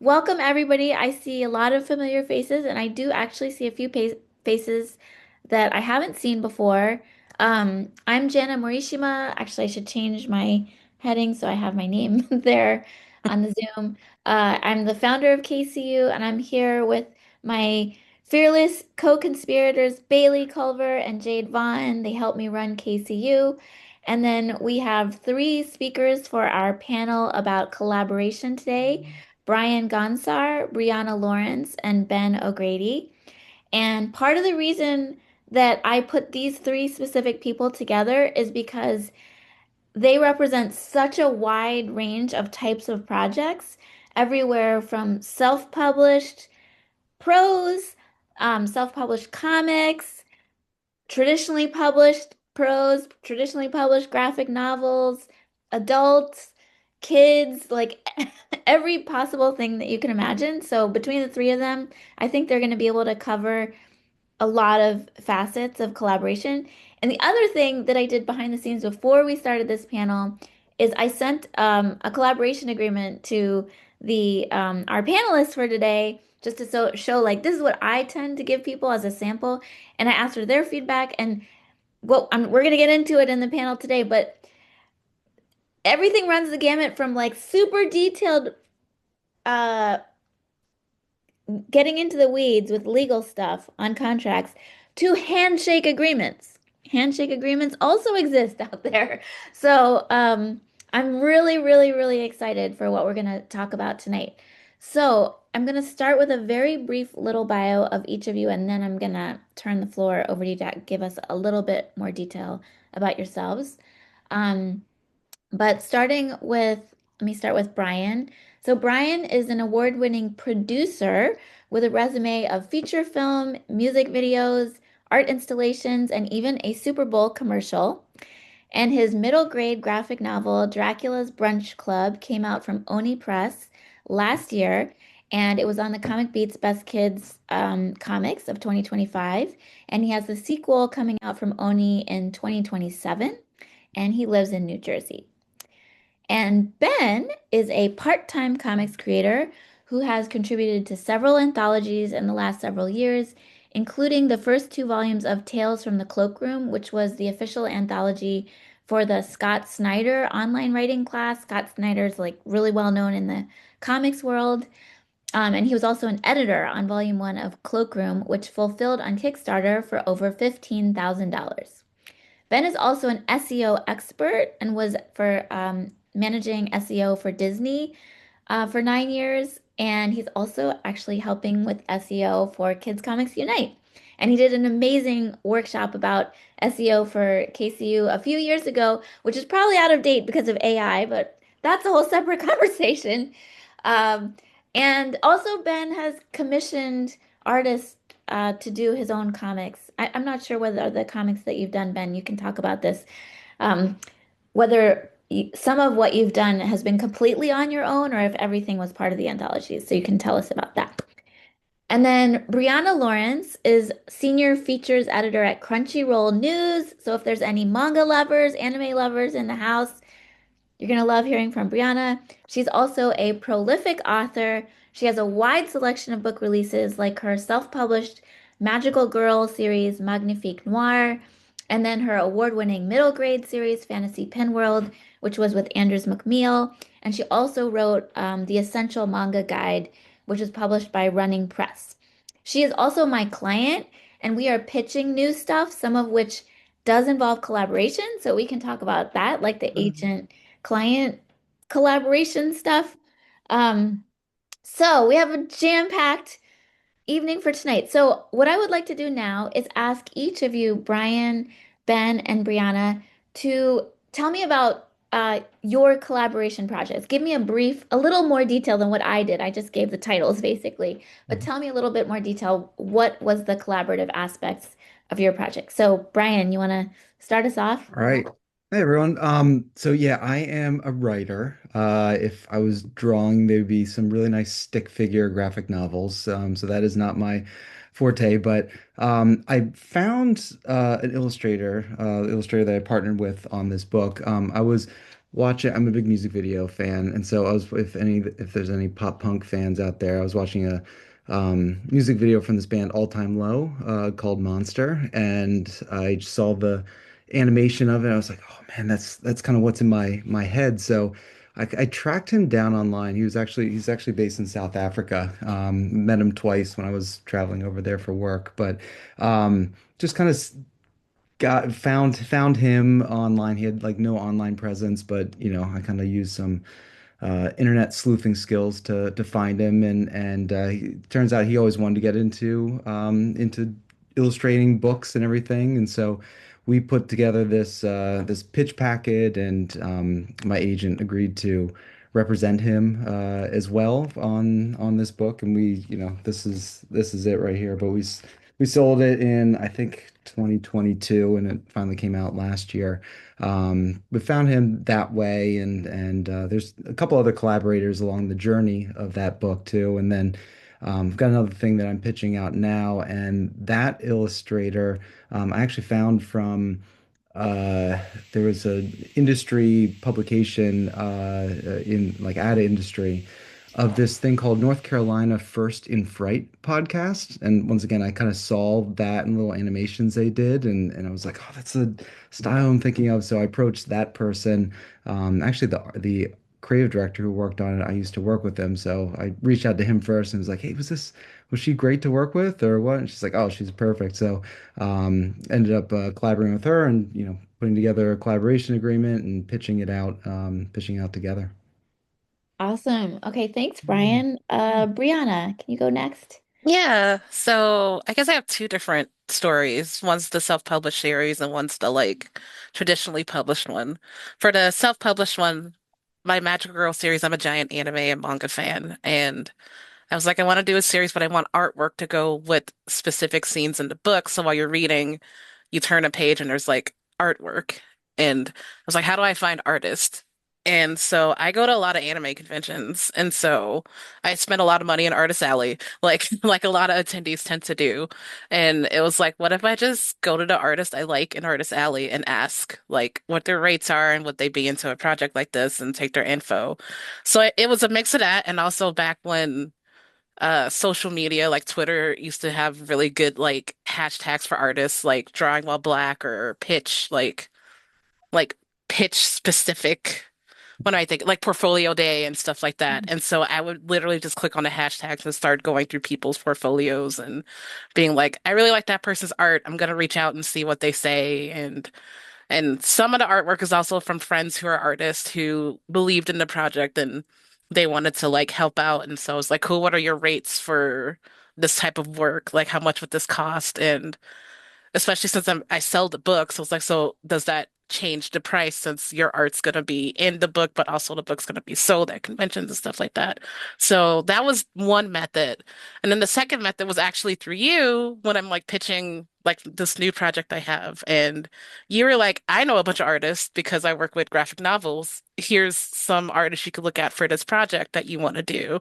Welcome, everybody. I see a lot of familiar faces, and I do actually see a few faces that I haven't seen before. I'm Jana Morishima. Actually, I should change my heading so I have my name there on the Zoom. I'm the founder of KCU, and I'm here with my fearless co-conspirators, Bailey Culver and Jade Vaughn. They help me run KCU. And then we have three speakers for our panel about collaboration today. Brian Gonsar, Brianna Lawrence, and Ben O'Grady. And part of the reason that I put these three specific people together is because they represent such a wide range of types of projects, everywhere from self-published prose, self-published comics, traditionally published prose, traditionally published graphic novels, adults, kids, like every possible thing that you can imagine. So between the three of them, I think they're going to be able to cover a lot of facets of collaboration. And the other thing that I did behind the scenes before we started this panel is I sent a collaboration agreement to the our panelists for today just to show like this is what I tend to give people as a sample. And I asked for their feedback. And we're going to get into it in the panel today, but everything runs the gamut from like super detailed, uh, getting into the weeds with legal stuff on contracts to handshake agreements. Handshake agreements also exist out there. So, I'm really, really, really excited for what we're going to talk about tonight. So, I'm going to start with a very brief little bio of each of you, and then I'm going to turn the floor over to you to give us a little bit more detail about yourselves. Um, but let me start with Brian. So, Brian is an award-winning producer with a resume of feature film, music videos, art installations, and even a Super Bowl commercial. And his middle grade graphic novel, Dracula's Brunch Club, came out from Oni Press last year. And it was on the Comic Beats Best Kids Comics of 2025. And he has the sequel coming out from Oni in 2027. And he lives in New Jersey. And Ben is a part-time comics creator who has contributed to several anthologies in the last several years, including the first two volumes of Tales from the Cloakroom, which was the official anthology for the Scott Snyder online writing class. Scott Snyder's like really well known in the comics world. And he was also an editor on volume one of Cloakroom, which fulfilled on Kickstarter for over $15,000. Ben is also an SEO expert and was for managing SEO for Disney for 9 years. And he's also actually helping with SEO for Kids Comics Unite. And he did an amazing workshop about SEO for KCU a few years ago, which is probably out of date because of AI, but that's a whole separate conversation. Um, and also, Ben has commissioned artists to do his own comics. I'm not sure whether the comics that you've done, Ben, you can talk about this, um, whether some of what you've done has been completely on your own or if everything was part of the anthology. So you can tell us about that. And then Brianna Lawrence is senior features editor at Crunchyroll News. So if there's any manga lovers, anime lovers in the house, you're going to love hearing from Brianna. She's also a prolific author. She has a wide selection of book releases, like her self-published Magical Girl series, Magnifique Noir, and then her award-winning middle grade series, Fantasy Penworld, which was with Andrews McMeel. And she also wrote the Essential Manga Guide, which was published by Running Press. She is also my client, and we are pitching new stuff, some of which does involve collaboration. So we can talk about that, like the agent client collaboration stuff. Um, so we have a jam-packed evening for tonight. So what I would like to do now is ask each of you, Brian, Ben, and Brianna, to tell me about your collaboration projects. Give me a little more detail than what I did. I just gave the titles basically, but Mhm. tell me a little bit more detail. What was the collaborative aspects of your project? So Brian, you want to start us off? All right. Hey everyone. So yeah, I am a writer. If I was drawing, there'd be some really nice stick figure graphic novels. So that is not my forte, but I found an illustrator that I partnered with on this book. I was watching. I'm a big music video fan, and so I was, if there's any pop punk fans out there, I was watching a music video from this band All Time Low called Monster, and I just saw the animation of it. I was like, oh man, that's kind of what's in my head. So I tracked him down online. He's actually based in South Africa. Met him twice when I was traveling over there for work, but just kind of got found him online. He had like no online presence, but I kind of used some internet sleuthing skills to find him, and turns out he always wanted to get into illustrating books and everything, and so we put together this pitch packet, and my agent agreed to represent him as well on this book, and this is it right here. But we sold it in, I think, 2022, and it finally came out last year. We found him that way, and there's a couple other collaborators along the journey of that book too. And then I've got another thing that I'm pitching out now, and that illustrator I actually found from uh, there was a industry publication in like ad industry of this thing called North Carolina First in Fright podcast. And once again, I kind of saw that in little animations they did, and I was like, oh, that's the style I'm thinking of. So I approached that person. Actually, the creative director who worked on it, I used to work with them. So I reached out to him first and was like, hey, was she great to work with or what? And she's like, oh, she's perfect. So ended up collaborating with her and putting together a collaboration agreement and pitching out together. Awesome. Okay, thanks, Brian. Brianna, can you go next? Yeah, so I guess I have two different stories. One's the self-published series and one's the like traditionally published one. For the self-published one, my Magical Girl series, I'm a giant anime and manga fan, and I was like, I want to do a series, but I want artwork to go with specific scenes in the book. So while you're reading, you turn a page and there's like artwork. And I was like, how do I find artists? And so I go to a lot of anime conventions. And so I spent a lot of money in Artist Alley, like like a lot of attendees tend to do. And it was like, what if I just go to the artist I like in Artist Alley and ask like what their rates are and would they be into a project like this and take their info. So it was a mix of that and also back when social media like Twitter used to have really good like hashtags for artists like drawing while black or pitch like pitch specific when I think like portfolio day and stuff like that. And so I would literally just click on the hashtags and start going through people's portfolios and being like, I really like that person's art. I'm gonna reach out and see what they say. And some of the artwork is also from friends who are artists who believed in the project and they wanted to like help out. And so it's like, cool, what are your rates for this type of work? Like, how much would this cost? And especially since I sell the book, so it's like, so does that change the price since your art's gonna be in the book, but also the book's gonna be sold at conventions and stuff like that. So that was one method. And then the second method was actually through you when I'm like pitching like this new project I have. And you were like, I know a bunch of artists because I work with graphic novels. Here's some artists you could look at for this project that you want to do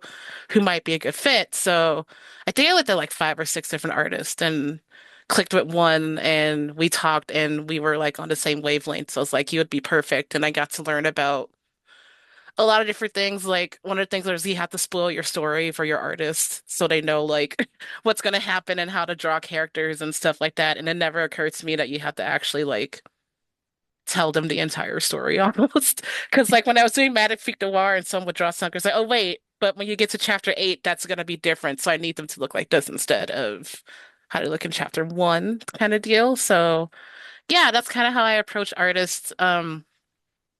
who might be a good fit. So I think I looked at like five or six different artists and clicked with one and we talked and we were like on the same wavelength. So it's like you would be perfect. And I got to learn about a lot of different things. Like one of the things was you have to spoil your story for your artists so they know like what's going to happen and how to draw characters and stuff like that. And it never occurred to me that you have to actually like tell them the entire story almost. Because like when I was doing Magnifique Noir and someone would draw something, it's like, oh wait, but when you get to chapter 8, that's gonna be different. So I need them to look like this instead of how they look in chapter 1 kind of deal. So yeah, that's kind of how I approach artists.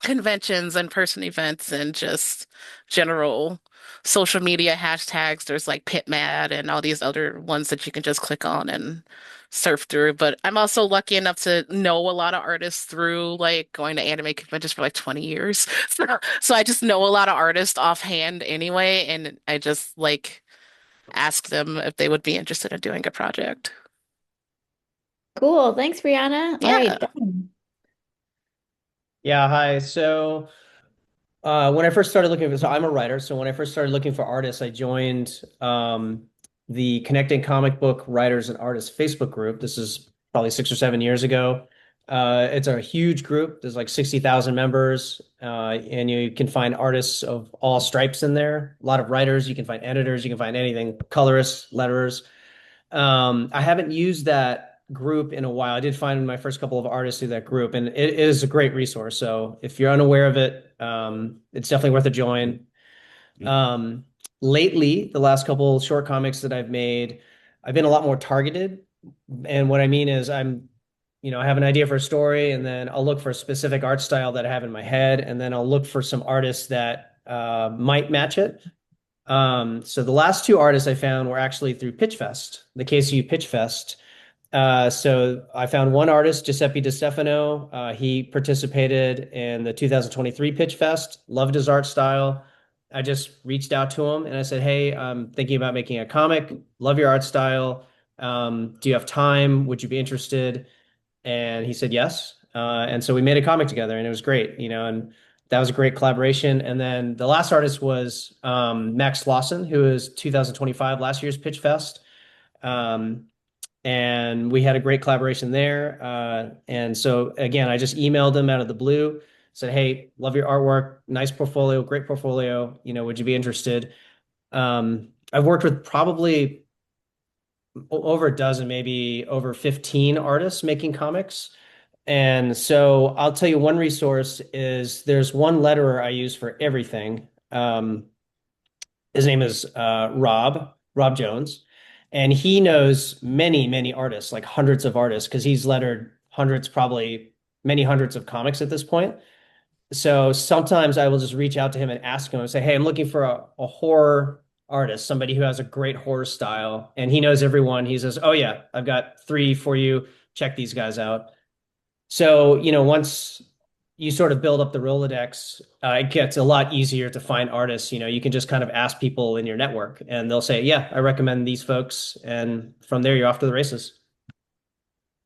Conventions and person events and just general social media hashtags. There's like PitMad and all these other ones that you can just click on and surf through. But I'm also lucky enough to know a lot of artists through like going to anime conventions for like 20 years. So I just know a lot of artists offhand anyway, and I just like ask them if they would be interested in doing a project. Cool. Thanks, Brianna. All Yeah. right, Ben. Yeah, hi. So when I first started looking for, so I'm a writer. So when I first started looking for artists, I joined the Connecting Comic Book Writers and Artists Facebook group. This is probably 6 or 7 years ago. It's a huge group. There's like 60,000 members, and you can find artists of all stripes in there. A lot of writers. You can find editors. You can find anything. Colorists, letterers. I haven't used that group in a while. I did find my first couple of artists through that group, and it is a great resource. So if you're unaware of it, it's definitely worth a join. Um, Lately, the last couple short comics that I've made, I've been a lot more targeted. And what I mean is I have an idea for a story, and then I'll look for a specific art style that I have in my head, and then I'll look for some artists that might match it. So the last two artists I found were actually through Pitch Fest, the KCU Pitch Fest. So I found one artist, Giuseppe Di Stefano. He participated in the 2023 Pitch Fest, loved his art style. I just reached out to him and I said, "Hey, I'm thinking about making a comic. Love your art style. Do you have time? Would you be interested?" And he said yes. And so we made a comic together, and it was great, and that was a great collaboration. And then the last artist was Max Lawson, who is 2025, last year's Pitch Fest. Um, and we had a great collaboration there. And so again, I just emailed him out of the blue, said, "Hey, love your artwork, nice portfolio, great portfolio. Would you be interested?" I've worked with probably over a dozen, maybe over 15 artists making comics. And so I'll tell you one resource is there's one letterer I use for everything. His name is Rob Jones, and he knows many, many artists, like hundreds of artists, because he's lettered hundreds, probably many hundreds of comics at this point. So sometimes I will just reach out to him and ask him and say, "Hey, I'm looking for a horror artist, somebody who has a great horror style." And he knows everyone. He says, "Oh yeah, I've got three for you. Check these guys out." So, once you sort of build up the Rolodex, it gets a lot easier to find artists. You can just kind of ask people in your network and they'll say, "Yeah, I recommend these folks." And from there, you're off to the races.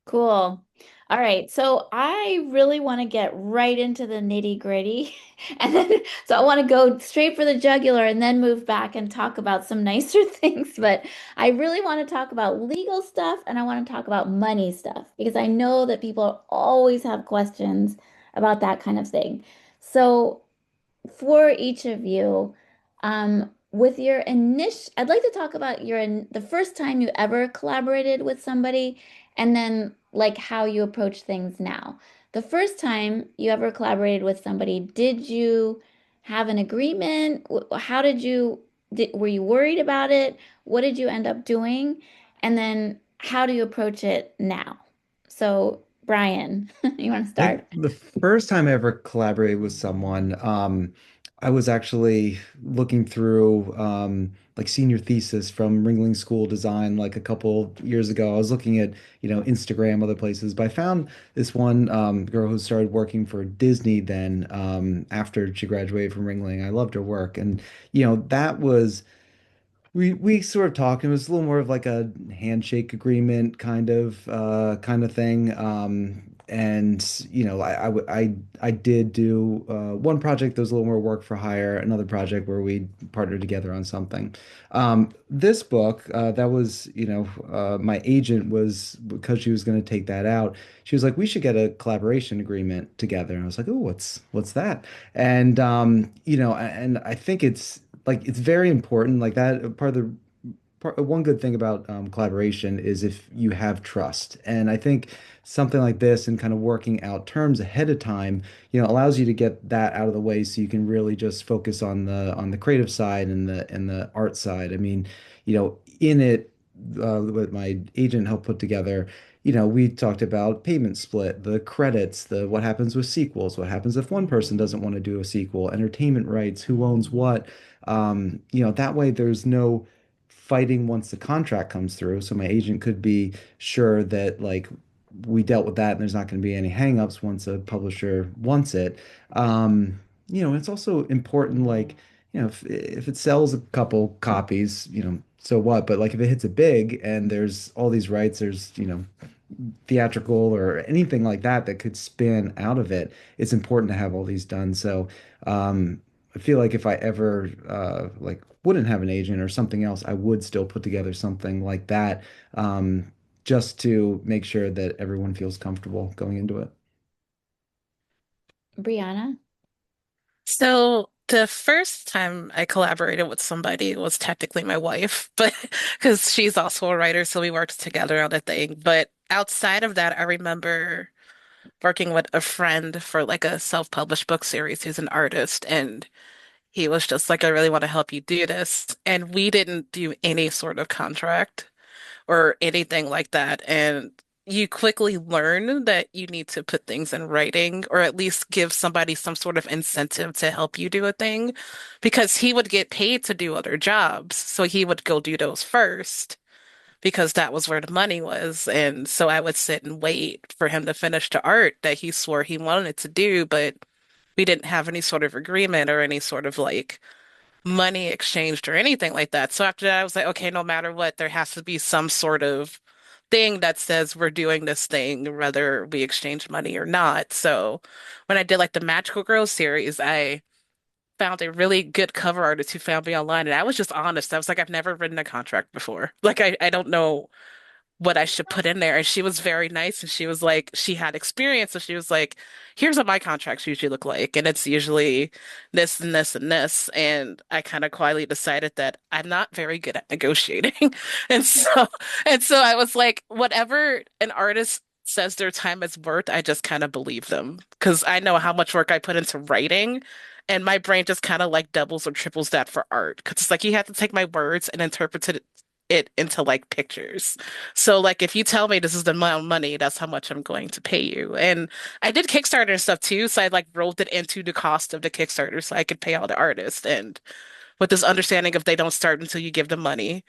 Cool. All right. So I really want to get right into the nitty gritty. And then, so I want to go straight for the jugular and then move back and talk about some nicer things. But I really want to talk about legal stuff and I want to talk about money stuff because I know that people always have questions about that kind of thing. So for each of you, with your initial, I'd like to talk about the first time you ever collaborated with somebody, and then like how you approach things now. The first time you ever collaborated with somebody, did you have an agreement? How were you worried about it? What did you end up doing? And then how do you approach it now? So, Brian, you want to I think start? the first time I ever collaborated with someone, I was actually looking through like senior thesis from Ringling School Design like a couple years ago. I was looking at, Instagram, other places, but I found this one girl who started working for Disney then after she graduated from Ringling. I loved her work. And, that was we sort of talked. It was a little more of like a handshake agreement kind of thing. And I did do one project that was a little more work for hire, another project where we partnered together on something. This book that was my agent was because she was going to take that out. She was like, we should get a collaboration agreement together, and I was like, oh, what's that? And and I think it's very important. Like that one good thing about collaboration is if you have trust. And I think something like this and kind of working out terms ahead of time, allows you to get that out of the way so you can really just focus on the creative side and the art side. I mean, in it, what my agent helped put together. We talked about payment split, the credits, the what happens with sequels, what happens if one person doesn't want to do a sequel, entertainment rights, who owns what. That way there's no fighting once the contract comes through. So my agent could be sure that like we dealt with that and there's not going to be any hangups once a publisher wants it. It's also important, like, if it sells a couple copies, so what? But like if it hits it big and there's all these rights, there's, theatrical or anything like that that could spin out of it, it's important to have all these done. So I feel like if I ever like wouldn't have an agent or something else, I would still put together something like that. just to make sure that everyone feels comfortable going into it. Brianna? So the first time I collaborated with somebody was technically my wife, but because she's also a writer, so we worked together on a thing. But outside of that, I remember working with a friend for like a self-published book series who's an artist, and he was just like, I really want to help you do this. And we didn't do any sort of contract or anything like that. And you quickly learn that you need to put things in writing or at least give somebody some sort of incentive to help you do a thing because he would get paid to do other jobs. So he would go do those first because that was where the money was. And so I would sit and wait for him to finish the art that he swore he wanted to do, but we didn't have any sort of agreement or any sort of like money exchanged or anything like that. So after that, I was like, okay, no matter what, there has to be some sort of thing that says we're doing this thing, whether we exchange money or not. So when I did like the Magical Girl series, I found a really good cover artist who found me online, and I was just honest. I was like, I've never written a contract before. Like, I don't know what I should put in there. And she was very nice and she was like, she had experience. So she was like, here's what my contracts usually look like. And it's usually this and this and this. And I kind of quietly decided that I'm not very good at negotiating. And so, and so I was like, whatever an artist says their time is worth, I just kind of believe them because I know how much work I put into writing. And my brain just kind of like doubles or triples that for art. Because it's like you have to take my words and interpret it into like pictures. So like if you tell me this is the amount of money, that's how much I'm going to pay you. And I did Kickstarter and stuff too, so I like rolled it into the cost of the Kickstarter so I could pay all the artists. And with this understanding of they don't start until you give them money,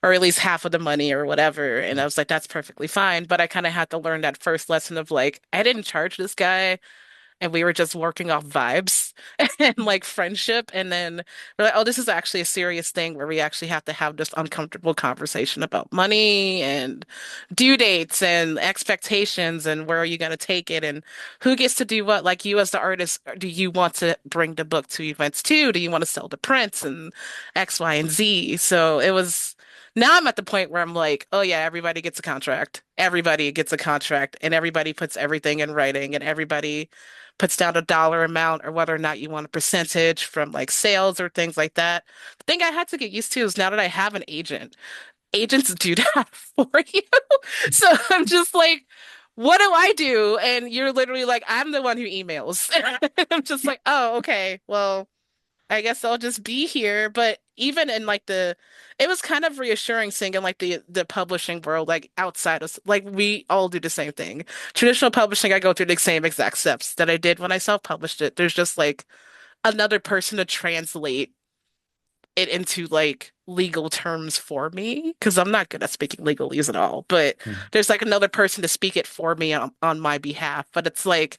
or at least half of the money or whatever. And I was like, that's perfectly fine. But I kind of had to learn that first lesson of like, I didn't charge this guy and we were just working off vibes and like friendship. And then we're like, oh, this is actually a serious thing where we actually have to have this uncomfortable conversation about money and due dates and expectations and where are you going to take it and who gets to do what. Like you as the artist, do you want to bring the book to events too? Do you want to sell the prints and X, Y, and Z? So it was. Now I'm at the point where I'm like, oh yeah, everybody gets a contract. Everybody gets a contract and everybody puts everything in writing and everybody puts down a dollar amount or whether or not you want a percentage from like sales or things like that. The thing I had to get used to is now that I have an agent, agents do that for you. So I'm just like, what do I do? And you're literally like, I'm the one who emails. I'm just like, oh, okay. Well, I guess I'll just be here. But even in like it was kind of reassuring seeing in like the publishing world, like outside of like we all do the same thing. Traditional publishing, I go through the same exact steps that I did when I self-published it. There's just like another person to translate it into like legal terms for me because I'm not good at speaking legalese at all. But there's like another person to speak it for me on my behalf. But it's like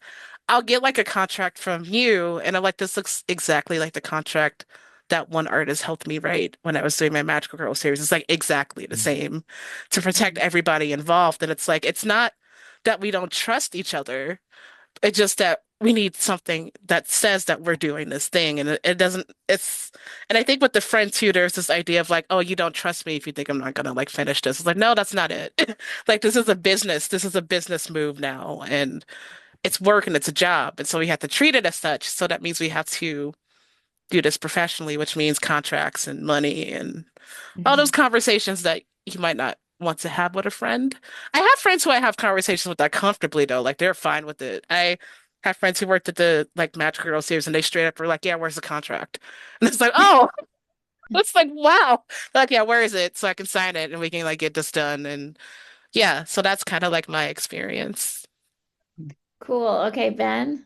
I'll get like a contract from you, and I'm like, this looks exactly like the contract that one artist helped me write when I was doing my Magical Girl series. It's like exactly the same to protect everybody involved. And it's like it's not that we don't trust each other. It's just that we need something that says that we're doing this thing. And it doesn't, and I think with the friend too, there's this idea of like, oh, you don't trust me if you think I'm not gonna like finish this. It's like, no, that's not it. Like, this is a business. This is a business move now. And it's work and it's a job. And so we have to treat it as such. So that means we have to do this professionally, which means contracts and money and all those Mhm. conversations that you might not want to have with a friend. I have friends who I have conversations with that comfortably though, like they're fine with it. I have friends who worked at the like Magic Girl series and they straight up were like, "Yeah, where's the contract?" And it's like, "Oh, it's like wow." Like, "Yeah, where is it so I can sign it and we can like get this done?" And yeah, so that's kind of like my experience. Cool. Okay, Ben.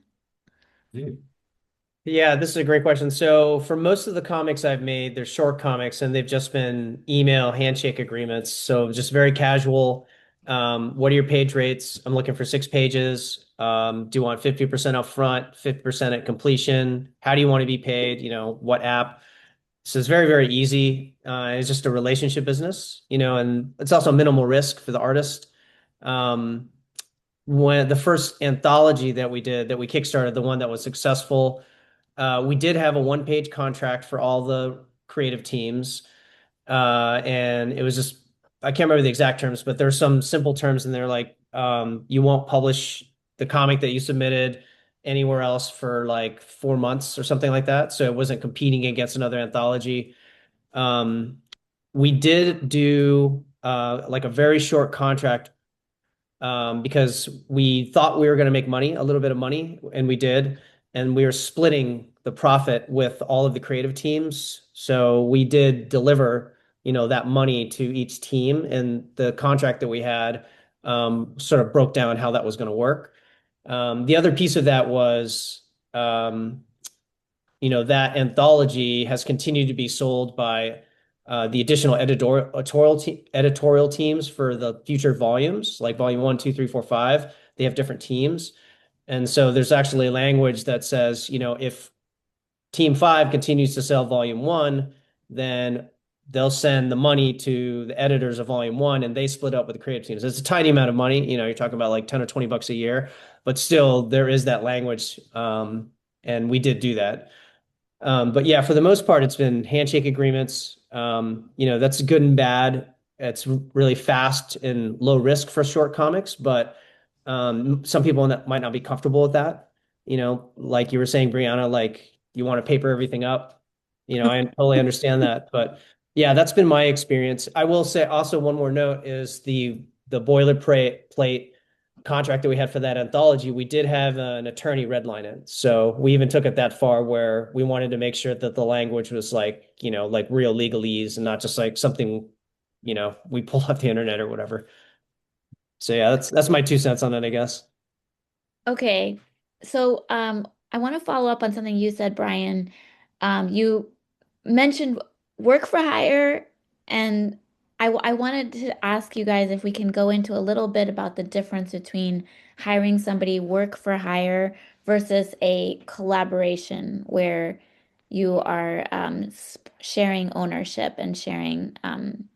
Yeah, this is a great question. So for most of the comics I've made, they're short comics and they've just been email handshake agreements. So just very casual. What are your page rates? I'm looking for 6 pages. Do you want 50% up front, 50% at completion? How do you want to be paid? What app? So it's very, very easy. It's just a relationship business, and it's also minimal risk for the artist. Um, when the first anthology that we did, that we kickstarted, the one that was successful, we did have a one-page contract for all the creative teams, and it was just I can't remember the exact terms, but there's some simple terms in there like you won't publish the comic that you submitted anywhere else for like 4 months or something like that. So it wasn't competing against another anthology. Um, we did do like a very short contract because we thought we were going to make money, a little bit of money, and we did. And we were splitting the profit with all of the creative teams. So we did deliver, that money to each team. And the contract that we had sort of broke down how that was going to work. The other piece of that was um, that anthology has continued to be sold by the additional editorial teams for the future volumes, like volume one, two, three, four, five. They have different teams. And so there's actually language that says, if team five continues to sell volume one, then they'll send the money to the editors of volume one and they split up with the creative teams. It's a tiny amount of money. You're talking about like 10 or 20 bucks a year, but still there is that language. And we did do that. But yeah, for the most part, it's been handshake agreements. That's good and bad. It's really fast and low risk for short comics, but some people might not be comfortable with that. Like you were saying, Brianna, like you want to paper everything up. I totally understand that. But yeah, that's been my experience. I will say also one more note is the boilerplate contract that we had for that anthology, we did have an attorney redline it. So we even took it that far where we wanted to make sure that the language was like, like real legalese and not just like something, we pull off the internet or whatever. So yeah, that's my 2 cents on it, I guess. Okay. So, I want to follow up on something you said, Brian. You mentioned work for hire, and I wanted to ask you guys if we can go into a little bit about the difference between hiring somebody work for hire versus a collaboration where you are sharing ownership and sharing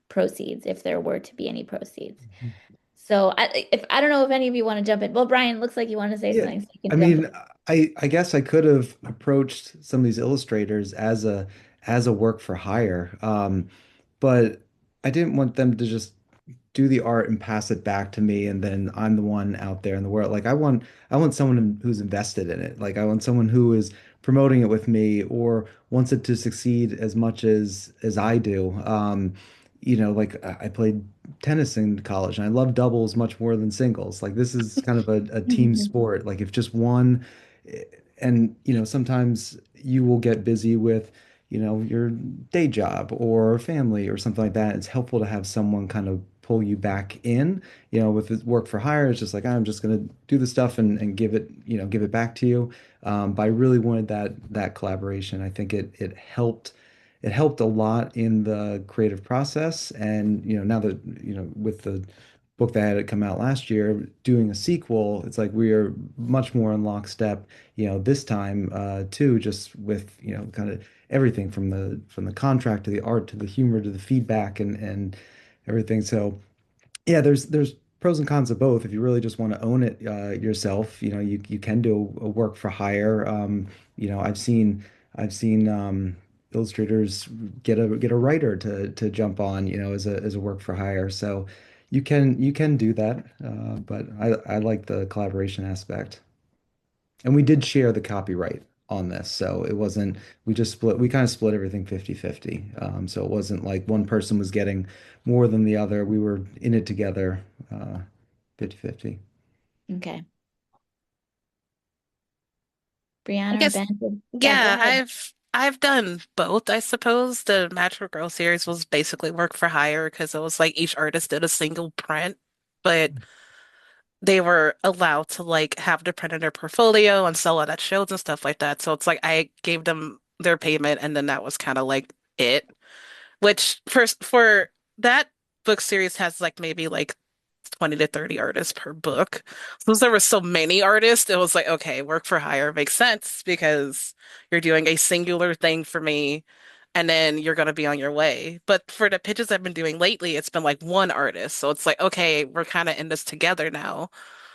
proceeds if there were to be any proceeds. So I don't know if any of you want to jump in. Well, Brian, looks like you want to say Yeah, something, so you I can jump mean, I guess I could have approached some of these illustrators as a work for hire, but I didn't want them to just do the art and pass it back to me, and then I'm the one out there in the world. Like I want someone who's invested in it. Like I want someone who is promoting it with me or wants it to succeed as much as I do. Like I played tennis in college and I love doubles much more than singles. Like this is kind of a team in. sport. Like if just one, and sometimes you will get busy with your day job or family or something like that. It's helpful to have someone kind of pull you back in. With the work for hire, it's just like I'm just gonna do the stuff and give it, give it back to you. But I really wanted that collaboration. I think it helped a lot in the creative process. And now that with the book that had come out last year, doing a sequel, it's like we are much more in lockstep, this time too, just with kind of everything from the contract to the art to the humor to the feedback and everything. So yeah, there's pros and cons of both. If you really just want to own it yourself, you can do a work for hire. I've seen illustrators get a writer to jump on, as a work for hire. So you can do that, but I like the collaboration aspect. And we did share the copyright on this. So it wasn't, we kind of split everything 50-50. So it wasn't like one person was getting more than the other. We were in it together, 50-50. Okay. I Brianna or guess, Ben? Yeah, go yeah, ahead. I've done both, I suppose. The Magical Girl series was basically work for hire because it was like each artist did a single print, but they were allowed to like have the print in their portfolio and sell it at shows and stuff like that. So it's like I gave them their payment and then that was kind of like it. Which for that book series has like maybe like 20 to 30 artists per book. Since there were so many artists, it was like, okay, work for hire makes sense because you're doing a singular thing for me and then you're going to be on your way. But for the pitches I've been doing lately, it's been like one artist. So it's like, okay, we're kind of in this together now.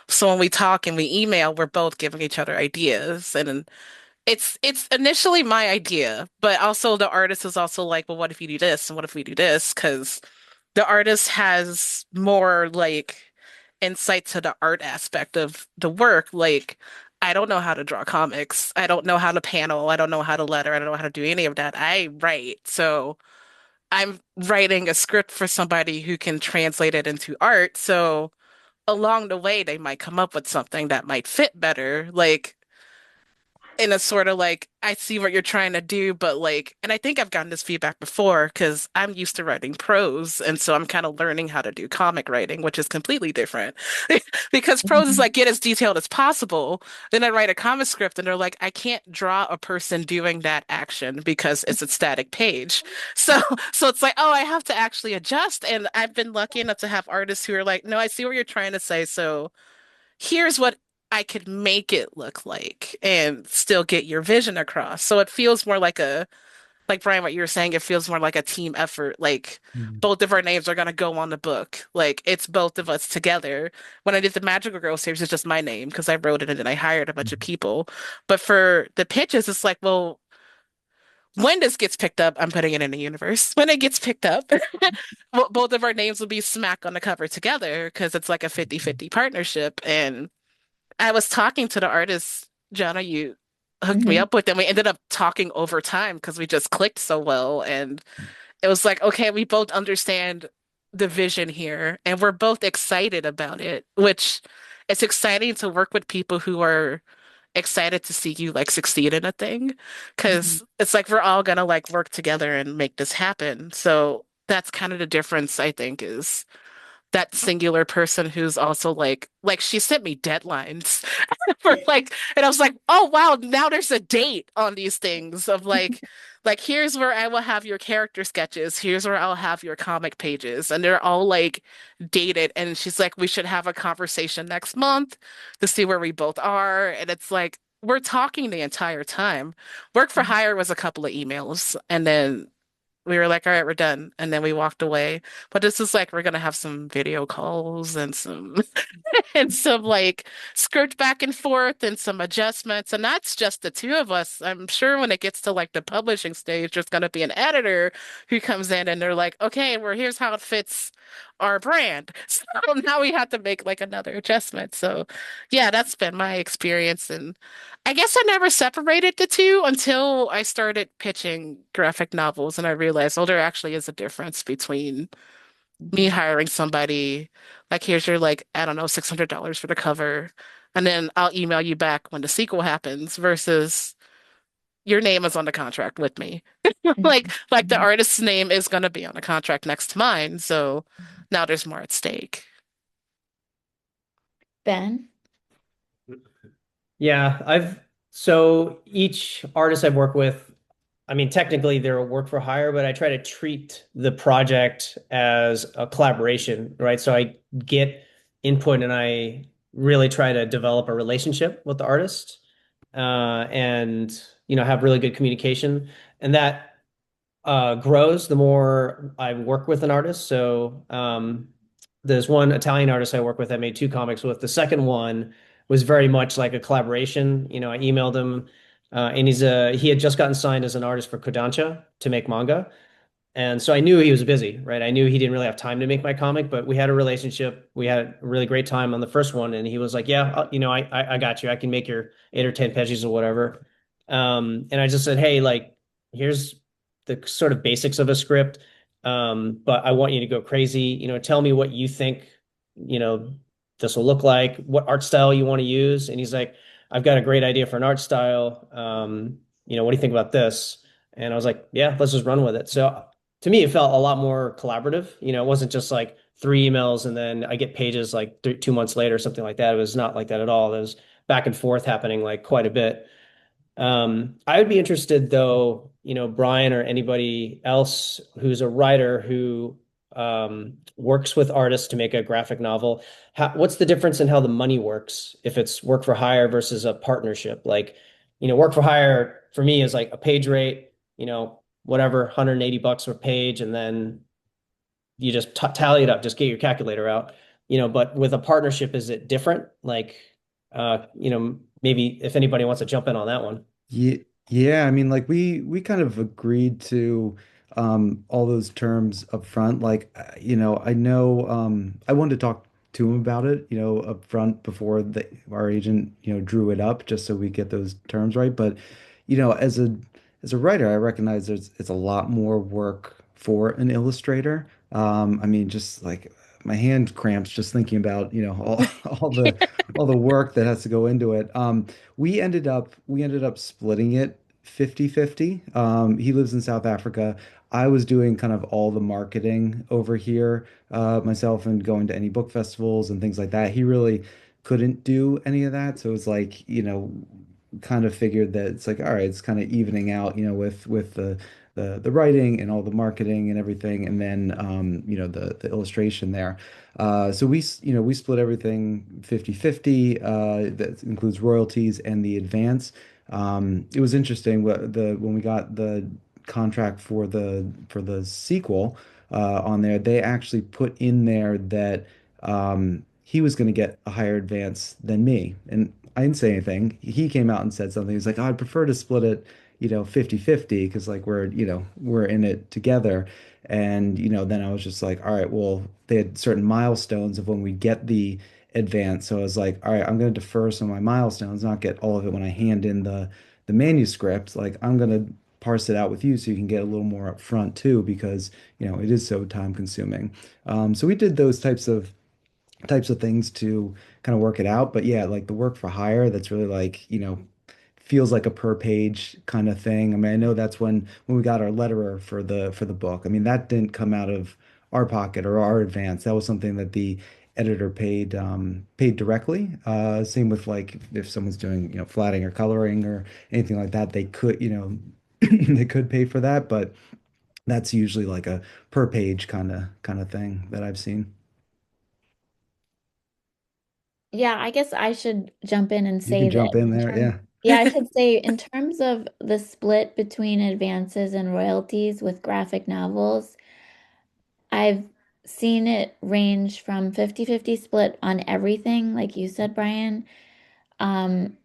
So when we talk and we email, we're both giving each other ideas. And it's initially my idea, but also the artist is also like, well, what if you do this and what if we do this? Because the artist has more like insight to the art aspect of the work. Like, I don't know how to draw comics. I don't know how to panel. I don't know how to letter. I don't know how to do any of that. I write. So I'm writing a script for somebody who can translate it into art. So along the way, they might come up with something that might fit better. Like, in a sort of like, I see what you're trying to do, but like, and I think I've gotten this feedback before because I'm used to writing prose. And so I'm kind of learning how to do comic writing, which is completely different because prose is like, get as detailed as possible. Then I write a comic script and they're like, I can't draw a person doing that action because it's a static page. So, so it's like, oh, I have to actually adjust. And I've been lucky enough to have artists who are like, no, I see what you're trying to say. So, here's what I could make it look like and still get your vision across. So it feels more like a, like Brian, what you were saying, it feels more like a team effort. Like Mhm. both of our names are going to go on the book. Like it's both of us together. When I did the Magical Girl series, it's just my name because I wrote it and then I hired a bunch of people. But for the pitches, it's like, well, when this gets picked up, I'm putting it in the universe. When it gets picked up, both of our names will be smack on the cover together because it's like a 50-50 partnership. And I was talking to the artist, Jana, you hooked me Hmm. up with, and we ended up talking over time because we just clicked so well. And it was like, okay, we both understand the vision here, and we're both excited about it, which it's exciting to work with people who are excited to see you like succeed in a thing because it's like we're all gonna like work together and make this happen. So that's kind of the difference, I think, is that singular person who's also like she sent me deadlines for like and I was like, "Oh wow, now there's a date on these things of like here's where I will have your character sketches, here's where I'll have your comic pages." And they're all like dated and she's like, "We should have a conversation next month to see where we both are." And it's like we're talking the entire time. Work for hire was a couple of emails and then we were like, all right, we're done. And then we walked away. But this is like, we're gonna have some video calls and some and some like script back and forth and some adjustments. And that's just the two of us. I'm sure when it gets to like the publishing stage, there's gonna be an editor who comes in and they're like, okay, well, here's how it fits our brand. So now we have to make like another adjustment. So yeah, that's been my experience. And I guess I never separated the two until I started pitching graphic novels and I realized, oh, there actually is a difference between me hiring somebody, like, here's your, like, I don't know, $600 for the cover, and then I'll email you back when the sequel happens versus your name is on the contract with me. Like the Hmm. artist's name is going to be on the contract next to mine, so now there's more at stake. Ben? Yeah, so each artist I've worked with, I mean, technically they're a work for hire, but I try to treat the project as a collaboration, right? So I get input and I really try to develop a relationship with the artist, and have really good communication, and that grows the more I work with an artist. So there's one Italian artist I work with I made two comics with. The second one was very much like a collaboration. I emailed him, and he had just gotten signed as an artist for Kodansha to make manga. And so I knew he was busy, right? I knew he didn't really have time to make my comic, but we had a relationship. We had a really great time on the first one, and he was like, "Yeah, I got you. I can make your 8 or 10 pages or whatever." And I just said, "Hey, like, here's the sort of basics of a script, but I want you to go crazy. Tell me what you think, you know, this will look like, what art style you want to use." And he's like, "I've got a great idea for an art style. What do you think about this?" And I was like, "Yeah, let's just run with it." So to me, it felt a lot more collaborative. It wasn't just like three emails and then I get pages like 2 months later or something like that. It was not like that at all. There was back and forth happening like quite a bit. I would be interested though, Brian or anybody else who's a writer who works with artists to make a graphic novel. What's the difference in how the money works if it's work for hire versus a partnership? Like, work for hire for me is like a page rate, whatever, $180 per page, and then you just tally it up, just get your calculator out. But with a partnership, is it different? Like, maybe if anybody wants to jump in on that one. Yeah, yeah. I mean, like we kind of agreed to all those terms up front. Like, I know I wanted to talk to him about it, up front before our agent, drew it up just so we get those terms right. But, as a writer, I recognize it's a lot more work for an illustrator. I mean, just like my hand cramps just thinking about, all the work that has to go into it. We ended up splitting it 50-50. He lives in South Africa. I was doing kind of all the marketing over here, myself, and going to any book festivals and things like that. He really couldn't do any of that. So it's like, kind of figured that it's like, all right, it's kind of evening out, with the writing and all the marketing and everything, and then the illustration there. So we split everything 50-50. That includes royalties and the advance. It was interesting when we got the contract for the sequel on there, they actually put in there that he was going to get a higher advance than me. And I didn't say anything. He came out and said something. He's like, "Oh, I'd prefer to split it, 50-50 because like we're in it together." And then I was just like, "All right, well, they had certain milestones of when we get the advance." So I was like, "All right, I'm going to defer some of my milestones, not get all of it when I hand in the manuscript. Like I'm going to parse it out with you so you can get a little more up front too, because it is so time consuming." So we did those types of things to kind of work it out. But yeah, like the work for hire, that's really like, feels like a per page kind of thing. I mean, I know that's when we got our letterer for the book. I mean, that didn't come out of our pocket or our advance. That was something that the editor paid directly. Same with like if someone's doing, flatting or coloring or anything like that, they could, they could pay for that, but that's usually like a per page kind of thing that I've seen. Yeah, I guess I should jump in and You say can that jump in in there. terms, Yeah. yeah, I should say in terms of the split between advances and royalties with graphic novels, I've seen it range from 50-50 split on everything, like you said, Brian. Um,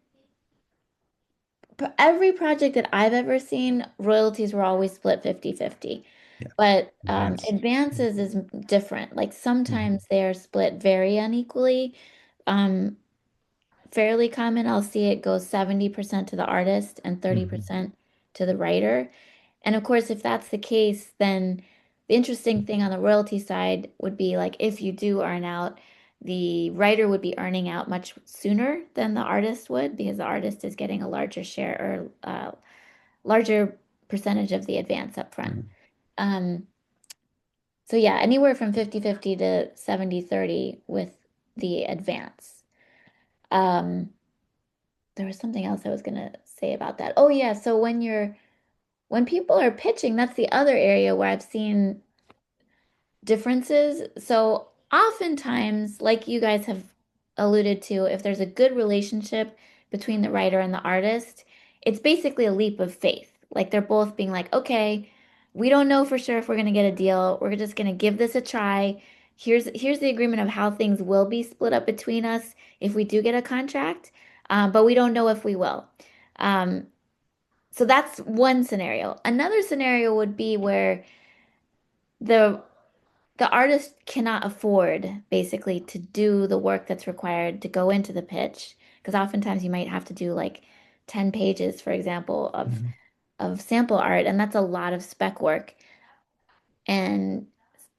every project that I've ever seen, royalties were always split 50-50. Yeah. But Advance. advances is different. Like Mhm. sometimes they are split very unequally. Um, Fairly common, I'll see it goes 70% to the artist and Mhm. 30% to the writer. And of course, if that's the case, then the interesting thing on the royalty side would be like if you do earn out, the writer would be earning out much sooner than the artist would because the artist is getting a larger share or larger percentage of the advance up front. Yeah. Um, so yeah, anywhere from 50-50 to 70-30 with the advance. Um, there was something else I was gonna say about that. Oh yeah, so when people are pitching, that's the other area where I've seen differences. So oftentimes, like you guys have alluded to, if there's a good relationship between the writer and the artist, it's basically a leap of faith. Like they're both being like, okay, we don't know for sure if we're gonna get a deal. We're just gonna give this a try. Here's the agreement of how things will be split up between us if we do get a contract, but we don't know if we will. Um, so that's one scenario. Another scenario would be where the the artist cannot afford basically to do the work that's required to go into the pitch because oftentimes you might have to do like 10 pages, for example, Mhm. of sample art, and that's a lot of spec work. And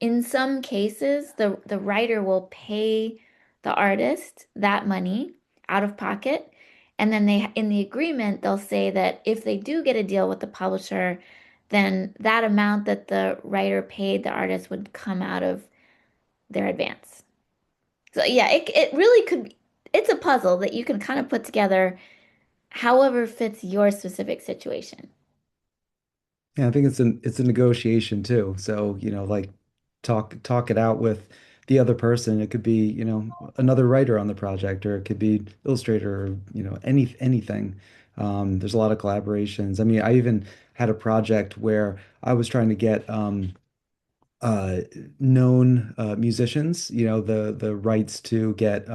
in some cases, the writer will pay the artist that money out of pocket. And then they, in the agreement, they'll say that if they do get a deal with the publisher, then that amount that the writer paid the artist would come out of their advance. So yeah, it really could be, it's a puzzle that you can kind of put together however fits your specific situation. Yeah, I think it's a negotiation too. So, like talk it out with the other person. It could be, another writer on the project, or it could be illustrator, or, anything. There's a lot of collaborations. I mean, I even had a project where I was trying to get uh known musicians, the rights to get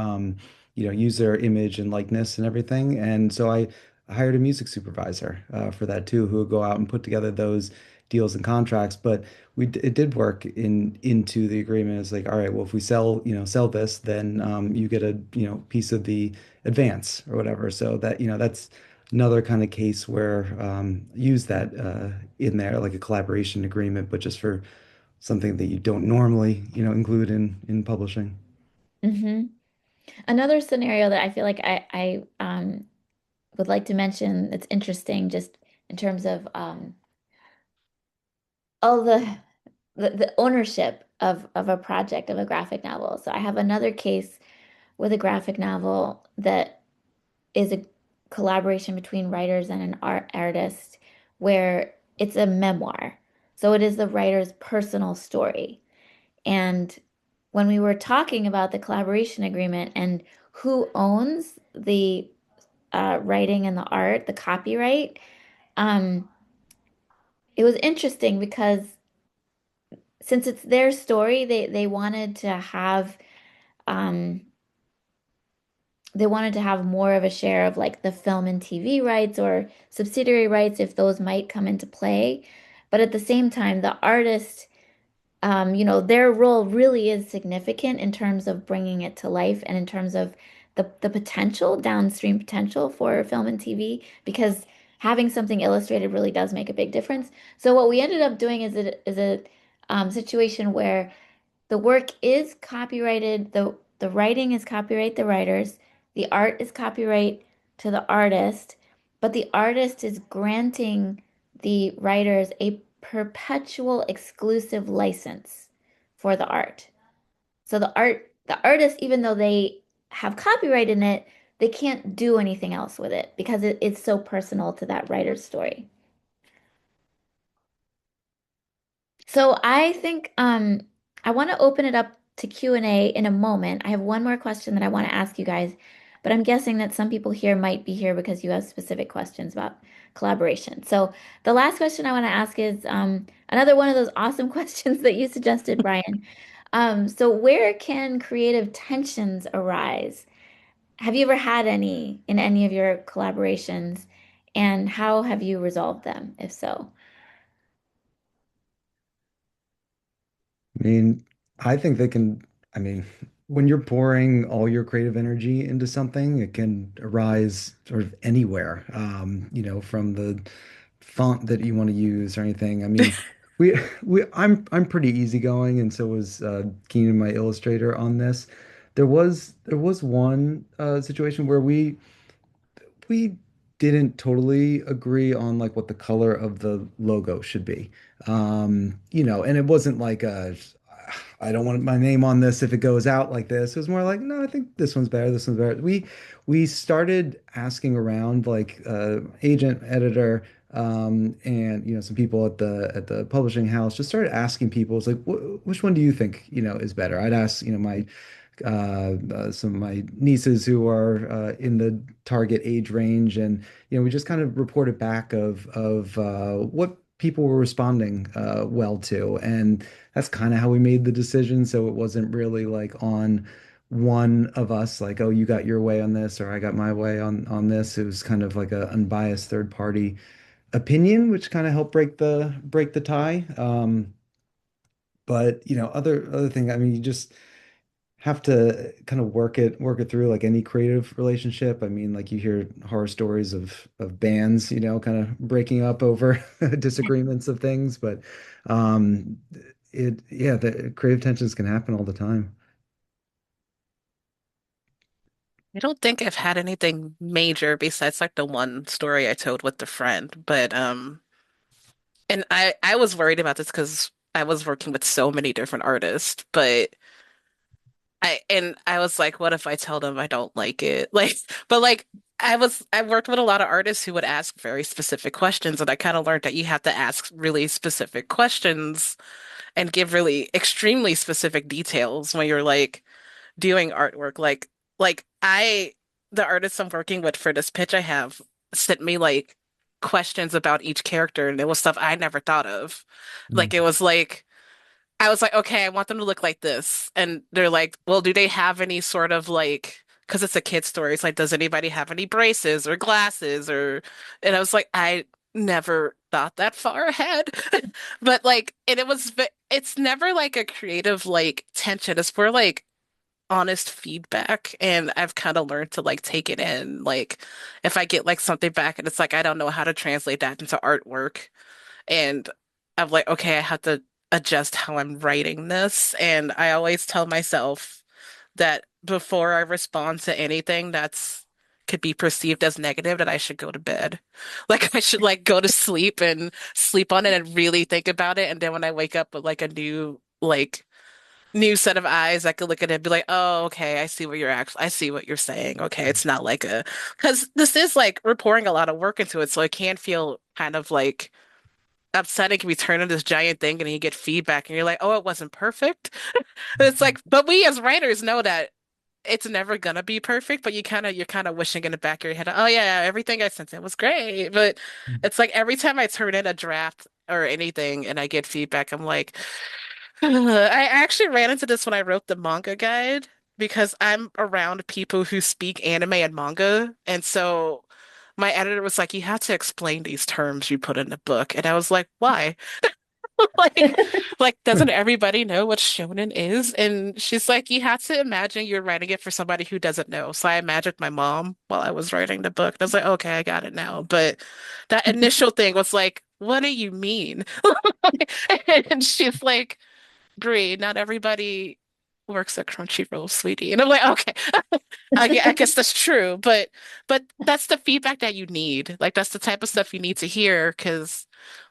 use their image and likeness and everything. And so I hired a music supervisor for that too, who would go out and put together those deals and contracts, but it did work into the agreement. It's like, all right, well, if we sell, sell this, then you get a, piece of the advance or whatever. So that, that's another kind of case where use that in there, like a collaboration agreement, but just for something that you don't normally, include in publishing. Hmm. Another scenario that I feel like I would like to mention that's interesting just in terms of all the ownership of a project of a graphic novel. So I have another case with a graphic novel that is a collaboration between writers and an artist where it's a memoir. So it is the writer's personal story. And when we were talking about the collaboration agreement and who owns the writing and the art, the copyright, um, it was interesting because since it's their story, they wanted to have um, more of a share of like the film and TV rights or subsidiary rights if those might come into play. But at the same time, the artist, their role really is significant in terms of bringing it to life and in terms of the potential, downstream potential for film and TV, because having something illustrated really does make a big difference. So what we ended up doing is a situation where the work is copyrighted, the writing is copyright the writers, the art is copyright to the artist, but the artist is granting the writers a perpetual exclusive license for the art. So the artist, even though they have copyright in it, they can't do anything else with it because it's so personal to that writer's story. So I think I want to open it up to Q&A in a moment. I have one more question that I want to ask you guys, but I'm guessing that some people here might be here because you have specific questions about collaboration. So the last question I want to ask is another one of those awesome questions that you suggested, Brian. So where can creative tensions arise? Have you ever had any in any of your collaborations, and how have you resolved them, if so? I mean, I think they can, I mean, when you're pouring all your creative energy into something, it can arise sort of anywhere, from the font that you want to use or anything. I mean, I'm pretty easygoing, and so was Keenan, my illustrator, on this. There was one situation where we didn't totally agree on like what the color of the logo should be. And it wasn't like I don't want my name on this if it goes out like this. It was more like, no, I think this one's better, this one's better. We started asking around like agent, editor, and some people at the publishing house just started asking people, it's like, which one do you think, is better? I'd ask, my some of my nieces who are in the target age range, and we just kind of reported back of what people were responding well to, and that's kind of how we made the decision. So it wasn't really like on one of us, like, oh, you got your way on this, or I got my way on this. It was kind of like a unbiased third party opinion, which kind of helped break the tie. But other thing, I mean, you just have to kind of work it through like any creative relationship. I mean, like you hear horror stories of bands, kind of breaking up over disagreements of things, but um the creative tensions can happen all the time. I don't think I've had anything major besides like the one story I told with the friend, but and I was worried about this because I was working with so many different artists, but I was like, what if I tell them I don't like it? Like, but like I worked with a lot of artists who would ask very specific questions, and I kind of learned that you have to ask really specific questions and give really extremely specific details when you're like doing artwork. Like the artist I'm working with for this pitch I have sent me like questions about each character, and it was stuff I never thought of. Mm. Like it was like I was like, okay, I want them to look like this. And they're like, well, do they have any sort of like, because it's a kid's story, it's like, does anybody have any braces or glasses or, and I was like, I never thought that far ahead. But like, and it's never like a creative like tension. It's more like honest feedback. And I've kind of learned to like take it in. Like, if I get like something back and it's like, I don't know how to translate that into artwork. And I'm like, okay, I have to adjust how I'm writing this. And I always tell myself that before I respond to anything that's could be perceived as negative, that I should go to bed. Like I should like go to sleep and sleep on it and really think about it. And then when I wake up with like a new set of eyes, I could look at it and be like, oh, okay, I see what you're saying. Okay, it's not like a because this is like we're pouring a lot of work into it, so it can feel kind of like upsetting. Can be turned into this giant thing and then you get feedback and you're like, oh, it wasn't perfect. It's like, but we as writers know that it's never gonna be perfect, but you're kind of wishing in the back of your head, oh yeah, everything I sent in was great. But it's like every time I turn in a draft or anything and I get feedback, I'm like, I actually ran into this when I wrote the manga guide because I'm around people who speak anime and manga, and so my editor was like, you have to explain these terms you put in the book, and I was like, why? Like, doesn't everybody know what shonen is? And she's like, you have to imagine you're writing it for somebody who doesn't know. So I imagined my mom while I was writing the book. And I was like, okay, I got it now. But that initial thing was like, what do you mean? And she's like, Bree, not everybody works at Crunchyroll, sweetie. And I'm like, okay, I guess that's true. But that's the feedback that you need. Like that's the type of stuff you need to hear because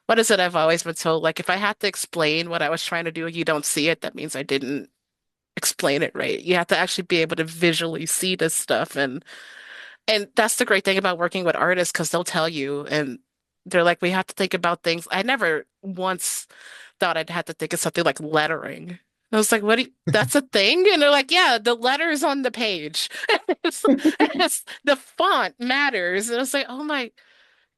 what is it I've always been told? Like if I have to explain what I was trying to do and you don't see it, that means I didn't explain it right. You have to actually be able to visually see this stuff and that's the great thing about working with artists because they'll tell you and they're like, we have to think about things. I never once thought I'd have to think of something like lettering. I was like, that's a thing? And they're like, yeah, the letters on the page. The font matters. And I was like, oh my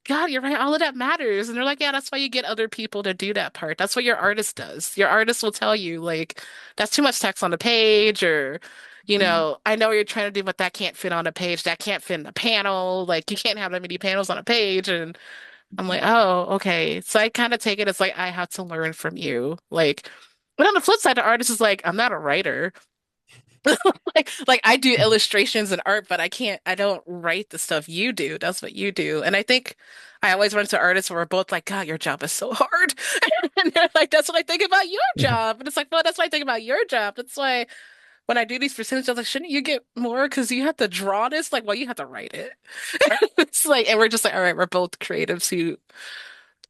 God, you're right. All of that matters. And they're like, yeah, that's why you get other people to do that part. That's what your artist does. Your artist will tell you, like, that's too much text on the page, or, I know what you're trying to do, but that can't fit on a page. That can't fit in a panel. Like, you can't have that many panels on a page. And I'm like, oh, okay. So I kind of take it as like, I have to learn from you. Like, but on the flip side, the artist is like, I'm not a writer. Like I do illustrations and art, but I don't write the stuff you do. That's what you do. And I think I always run to artists where we're both like, God, your job is so hard. And they're like, that's what I think about your job. And it's like, no, that's what I think about your job. That's why when I do these percentages, I'm like, shouldn't you get more? Because you have to draw this? Like, well, you have to write it. It's like, and we're just like, all right, we're both creatives who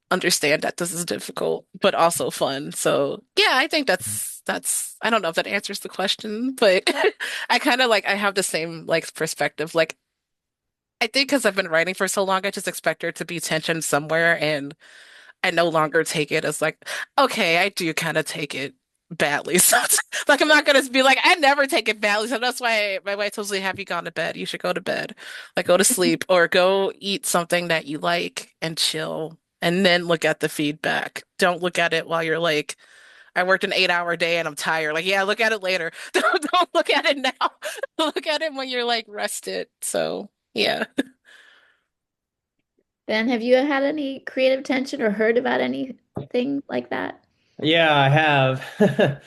understand that this is difficult, but also fun. So yeah, I think that's I don't know if that answers the question, but I kind of like I have the same like perspective. Like I think because I've been writing for so long, I just expect there to be tension somewhere, and I no longer take it as like, okay, I do kind of take it badly. So like I'm not gonna be like, I never take it badly. So that's why my wife tells me, have you gone to bed? You should go to bed. Like go to sleep or go eat something that you like and chill. And then look at the feedback. Don't look at it while you're like, I worked an 8-hour day and I'm tired. Like, yeah, look at it later. Don't look at it now. Look at it when you're like rested. So yeah. Ben, have you had any creative tension or heard about anything like that? Yeah, I have.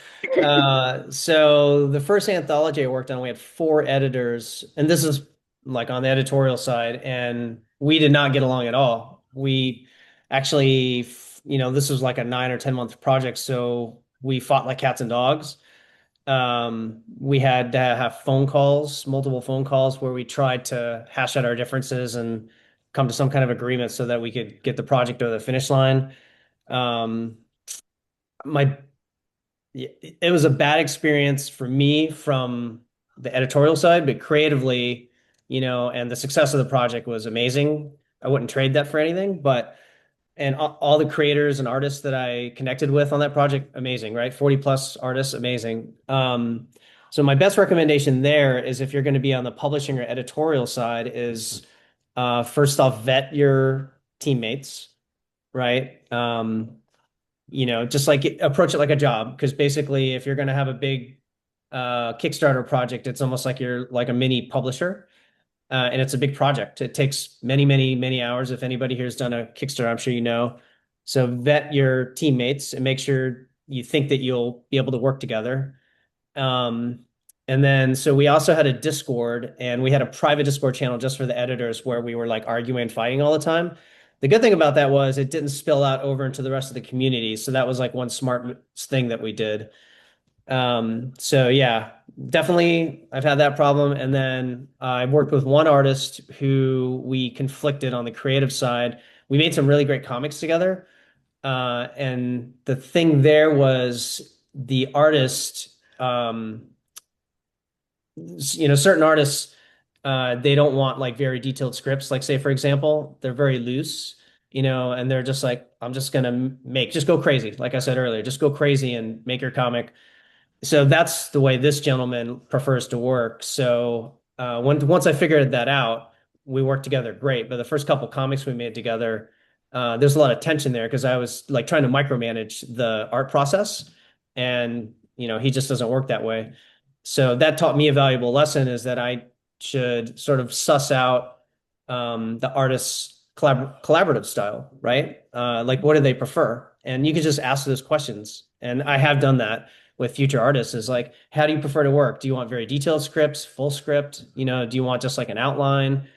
So the first anthology I worked on, we had four editors, and this is like on the editorial side, and we did not get along at all. We actually, this was like a 9 or 10 month project, so we fought like cats and dogs. We had to have phone calls, multiple phone calls, where we tried to hash out our differences and come to some kind of agreement so that we could get the project over the finish line. Um, my it was a bad experience for me from the editorial side, but creatively, and the success of the project was amazing. I wouldn't trade that for anything, but and all the creators and artists that I connected with on that project, amazing, right? 40 plus artists, amazing. So my best recommendation there is if you're going to be on the publishing or editorial side is first off, vet your teammates, right? Just like approach it like a job, because basically if you're going to have a big Kickstarter project, it's almost like you're like a mini publisher. And it's a big project. It takes many, many, many hours. If anybody here has done a Kickstarter, I'm sure you know. So vet your teammates and make sure you think that you'll be able to work together. Um, and then, so we also had a Discord and we had a private Discord channel just for the editors where we were like arguing and fighting all the time. The good thing about that was it didn't spill out over into the rest of the community. So that was like one smart thing that we did. So yeah, definitely I've had that problem. And then I worked with one artist who we conflicted on the creative side. We made some really great comics together. And the thing there was the artist, certain artists, they don't want like very detailed scripts. Like say, for example, they're very loose, and they're just like, I'm just gonna just go crazy. Like I said earlier, just go crazy and make your comic. So that's the way this gentleman prefers to work. So once I figured that out, we worked together great. But the first couple comics we made together, there's a lot of tension there because I was like trying to micromanage the art process, and he just doesn't work that way. So that taught me a valuable lesson is that I should sort of suss out the artist's collaborative style, right? Like what do they prefer? And you can just ask those questions. And I have done that with future artists is like, how do you prefer to work? Do you want very detailed scripts, full script? Do you want just like an outline?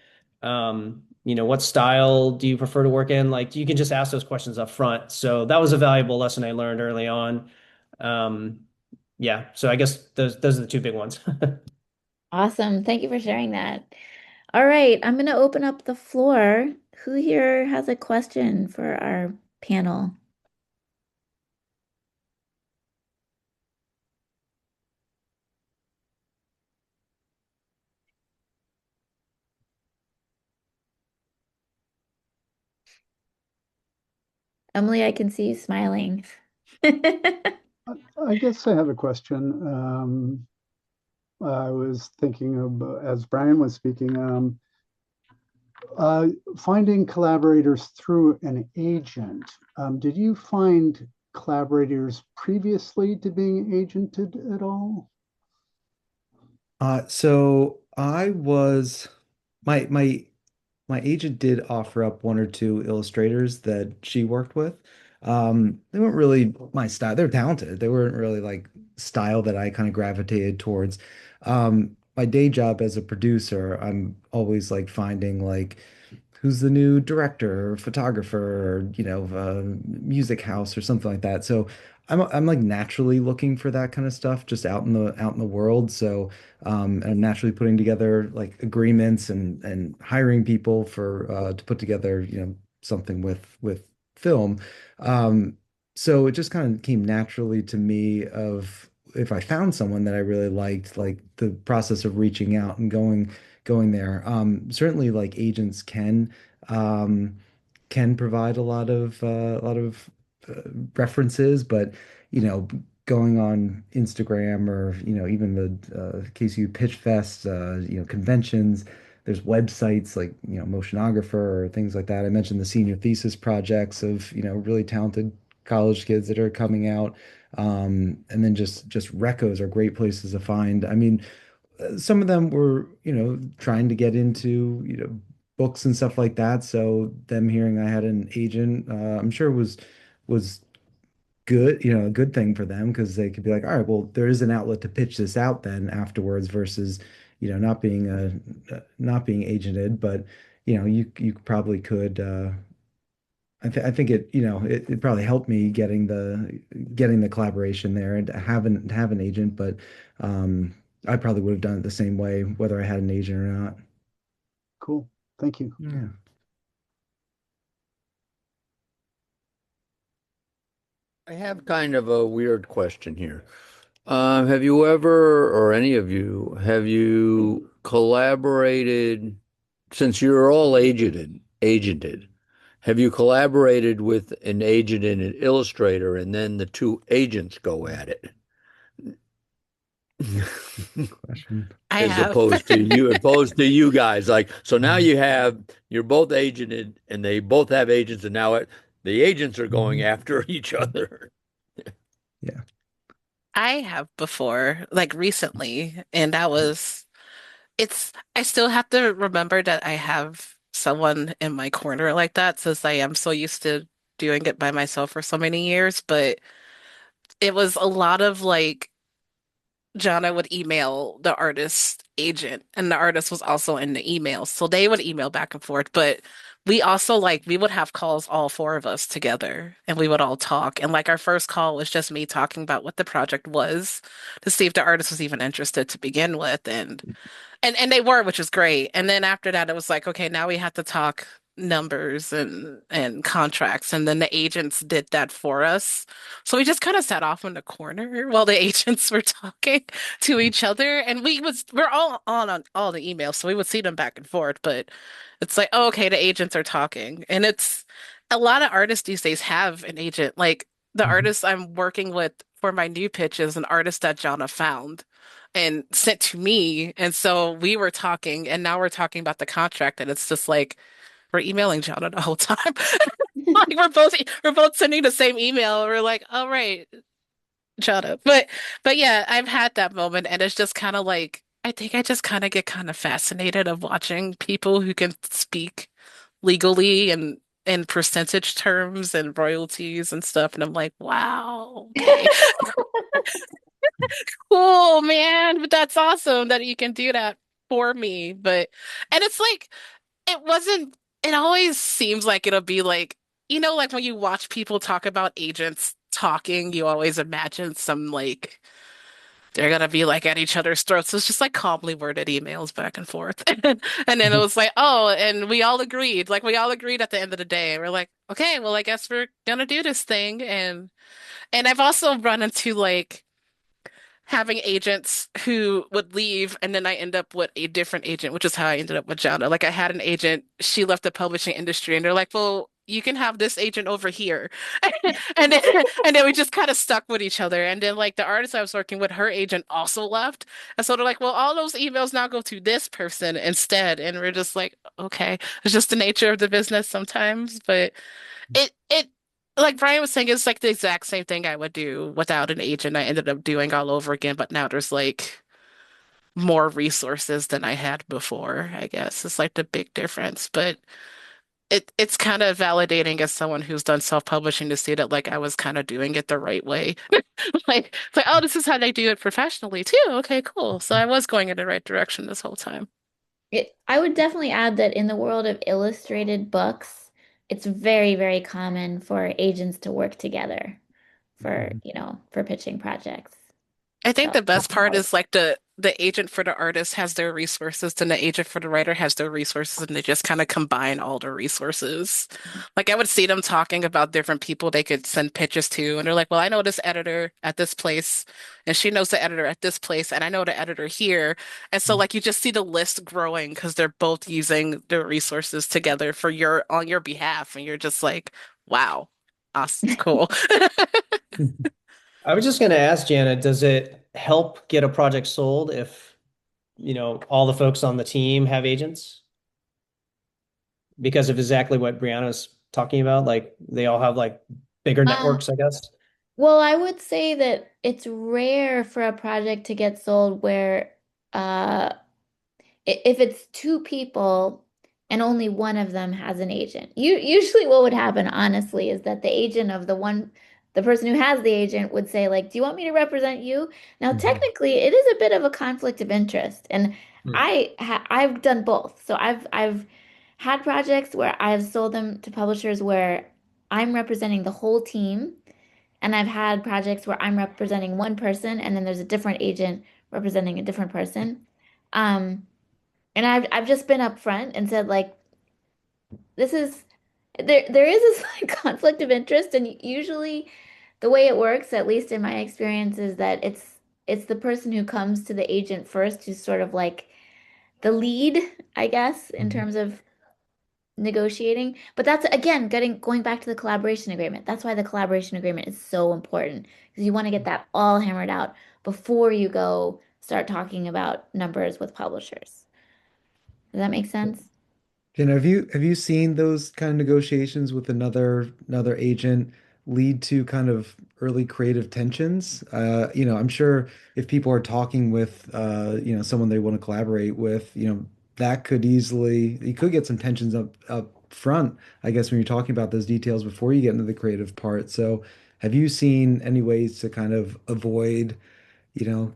What style do you prefer to work in? Like you can just ask those questions up front. So that was a valuable lesson I learned early on. Um, yeah, so I guess those are the two big ones. Awesome. Thank you for sharing that. All right, I'm going to open up the floor. Who here has a question for our panel? Emily, I can see you smiling. I guess I have a question. I was thinking of, as Brian was speaking, uh, finding collaborators through an agent. Did you find collaborators previously to being agented at all? So I was my my agent did offer up one or two illustrators that she worked with. They weren't really my style. They're talented. They weren't really like style that I kind of gravitated towards. My day job as a producer, I'm always like finding like who's the new director or photographer or music house or something like that. So I'm like naturally looking for that kind of stuff just out in the world. So and I'm naturally putting together like agreements and hiring people for to put together something with film. Um, so it just kind of came naturally to me of if I found someone that I really liked, like the process of reaching out and going there. Certainly, like agents um, can provide a lot of references, but you know, going on Instagram or even the KCU Pitch Fest, conventions. There's websites like Motionographer or things like that. I mentioned the senior thesis projects of really talented college kids that are coming out. And then just recos are great places to find. I mean, some of them were, trying to get into, books and stuff like that. So them hearing I had an agent, I'm sure was good, a good thing for them because they could be like, all right, well, there is an outlet to pitch this out then afterwards versus, not being agented. But, you probably could. I think it probably helped me getting the collaboration there and to have an agent, but I probably would have done it the same way whether I had an agent or not. Cool. Thank you. Yeah. I have kind of a weird question here. Have you ever, or any of you, have you collaborated, since you're all agented, have you collaborated with an agent and an illustrator, and then the two agents go at it? Question. I As have. opposed to you guys. Like, so now you're both agented and they both have agents, and now the agents are going after each other. Yeah. I have before, like recently, and I still have to remember that I have someone in my corner like that since I am so used to doing it by myself for so many years, but it was a lot of like Jana would email the artist's agent, and the artist was also in the email. So they would email back and forth. But we also like we would have calls, all four of us together, and we would all talk. And like our first call was just me talking about what the project was to see if the artist was even interested to begin with. And they were, which was great. And then after that, it was like, okay, now we have to talk numbers and contracts. And then the agents did that for us. So we just kind of sat off in the corner while the agents were talking to each other. And we're all on all the emails, so we would see them back and forth. But it's like, oh, okay, the agents are talking. And it's a lot of artists these days have an agent. Like the Mhm. artist I'm working with for my new pitch is an artist that Jonna found and sent to me. And so we were talking, and now we're talking about the contract, and it's just like we're emailing Jonna the whole time. Like we're both sending the same email. We're like, all right, Jonna. But yeah, I've had that moment, and it's just kind of like I think I just kind of get kind of fascinated of watching people who can speak legally and in percentage terms and royalties and stuff. And I'm like, wow, okay. Cool, man. But that's awesome that you can do that for me. And it's like, it wasn't, it always seems like it'll be like, like when you watch people talk about agents talking, you always imagine some like, they're gonna be like at each other's throats. So it's just like calmly worded emails back and forth. And then it was like, oh, and we all agreed. Like we all agreed at the end of the day. We're like, okay, well, I guess we're gonna do this thing. And I've also run into like having agents who would leave, and then I end up with a different agent, which is how I ended up with Jana. Like I had an agent, she left the publishing industry, and they're like, "Well, you can have this agent over here," and then we just kind of stuck with each other. And then like the artist I was working with, her agent also left, and so they're like, "Well, all those emails now go to this person instead," and we're just like, "Okay, it's just the nature of the business sometimes," but it like Brian was saying, it's like the exact same thing I would do without an agent. I ended up doing all over again, but now there's like more resources than I had before, I guess. It's like the big difference. But it's kind of validating as someone who's done self-publishing to see that like I was kind of doing it the right way. It's like, oh, this is how they do it professionally too. Okay, cool. So I was going in the right direction this whole time. I would definitely add that in the world of illustrated books, it's very, very common for agents to work together for, Mhm. for pitching projects. I think So the best part is like the agent for the artist has their resources, and the agent for the writer has their resources, and they just kind of combine all the resources. Like I would see them talking about different people they could send pitches to, and they're like, "Well, I know this editor at this place, and she knows the editor at this place, and I know the editor here." And so like you just see the list growing because they're both using their resources together for your on your behalf, and you're just like, "Wow, awesome, cool." I was just going to ask Janet, does it help get a project sold if, all the folks on the team have agents? Because of exactly what Brianna's talking about, like they all have like bigger Um, networks, I guess. well, I would say that it's rare for a project to get sold where uh if it's two people and only one of them has an agent. Usually what would happen, honestly, is that the agent of the person who has the agent would say, like, do you want me to represent you? Now, Mhm. technically, it is a bit of a conflict of interest. And Hmm. I've done both. So I've had projects where I've sold them to publishers where I'm representing the whole team. And I've had projects where I'm representing one person and then there's a different agent representing a different person. Um, and I've just been upfront and said like this is there is this like conflict of interest, and usually the way it works, at least in my experience, is that it's the person who comes to the agent first who's sort of like the lead, I guess, in Mhm. terms of negotiating. But that's again going back to the collaboration agreement. That's why the collaboration agreement is so important because you want to get that all hammered out before you go start talking about numbers with publishers. Does that make sense? And have you seen those kind of negotiations with another agent lead to kind of early creative tensions? I'm sure if people are talking with someone they want to collaborate with, that could easily you could get some tensions up front, I guess, when you're talking about those details before you get into the creative part. So have you seen any ways to kind of avoid,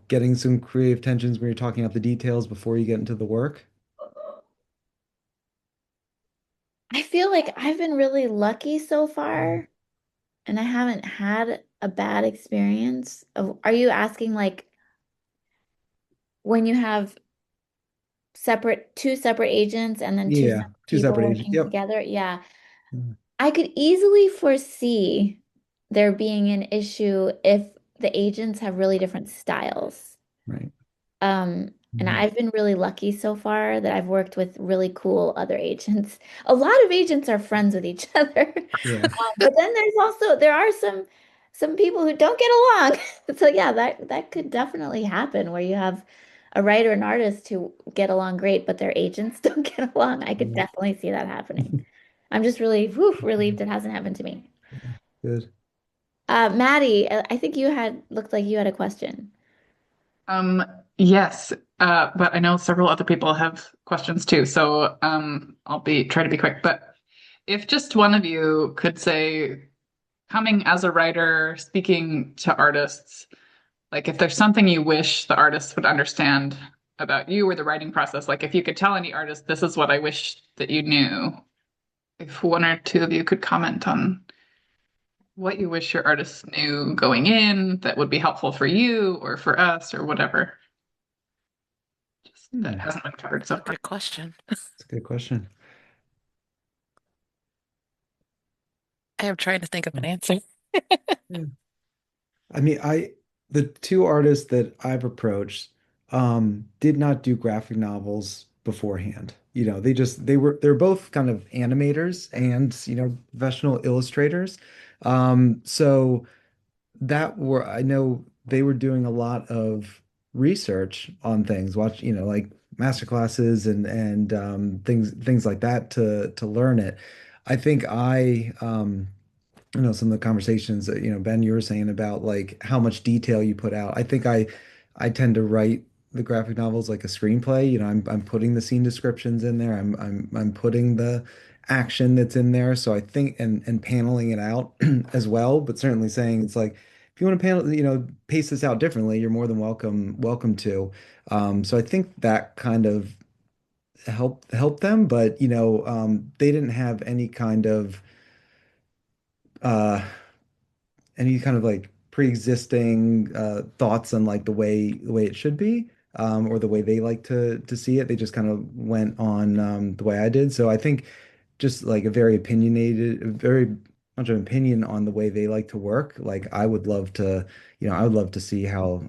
getting some creative tensions when you're talking about the details before you get into the work? I feel like I've been really lucky so far, and I haven't had a bad experience. Are you asking like when you have two separate agents and then two Yeah, separate two people separate agents. working Yep. together? Yeah. I could easily foresee there being an issue if the agents have really different styles. Right. And Mhm. I've been really lucky so far that I've worked with really cool other agents. A lot of agents are friends with each other. Yeah. But then there are some people who don't get along. So yeah, that could definitely happen where you have a writer and artist who get along great, but their agents don't get along. I could Yeah. definitely see that happening. I'm just really relieved it hasn't happened to me. Good. Maddie, I think you had looked like you had a question. Um, yes, but I know several other people have questions too, so I'll be try to be quick. But if just one of you could say, coming as a writer, speaking to artists, like if there's something you wish the artists would understand about you or the writing process, like if you could tell any artist, this is what I wish that you knew, if one or two of you could comment on what you wish your artists knew going in that would be helpful for you or for us or whatever. Just that Hmm. hasn't been covered That's so a far. good question. That's a good question. I am trying to think of an answer. Yeah. I mean, the two artists that I've approached did not do graphic novels beforehand. They're both kind of animators and, professional illustrators. So I know they were doing a lot of research on things, like master classes and things like that to learn it. I think some of the conversations that, Ben, you were saying about like how much detail you put out. I think I tend to write the graphic novels like a screenplay. I'm putting the scene descriptions in there. I'm putting the action that's in there. So I think and paneling it out as well, but certainly saying it's like if you want to pace this out differently, you're more than welcome to. So I think that kind of help them, but they didn't have uh any kind of like pre-existing thoughts on like the way it should be, or the way they like to see it. They just kind of went on the way I did. So I think just like a very opinionated, very much of an opinion on the way they like to work. Like I would love to see how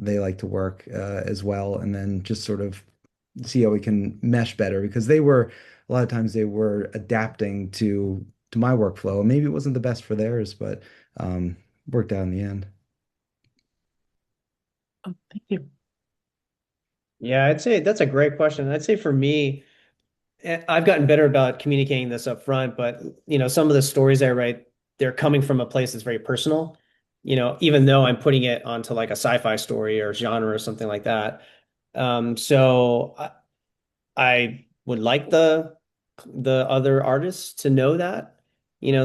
they like to work as well, and then just sort of see how we can mesh better because a lot of times they were adapting to my workflow, and maybe it wasn't the best for theirs, but um, worked out in the end. Oh, thank you. Yeah, I'd say that's a great question. I'd say for me, I've gotten better about communicating this up front, but some of the stories I write, they're coming from a place that's very personal. Even though I'm putting it onto like a sci-fi story or genre or something like that. So I would like the other artists to know that.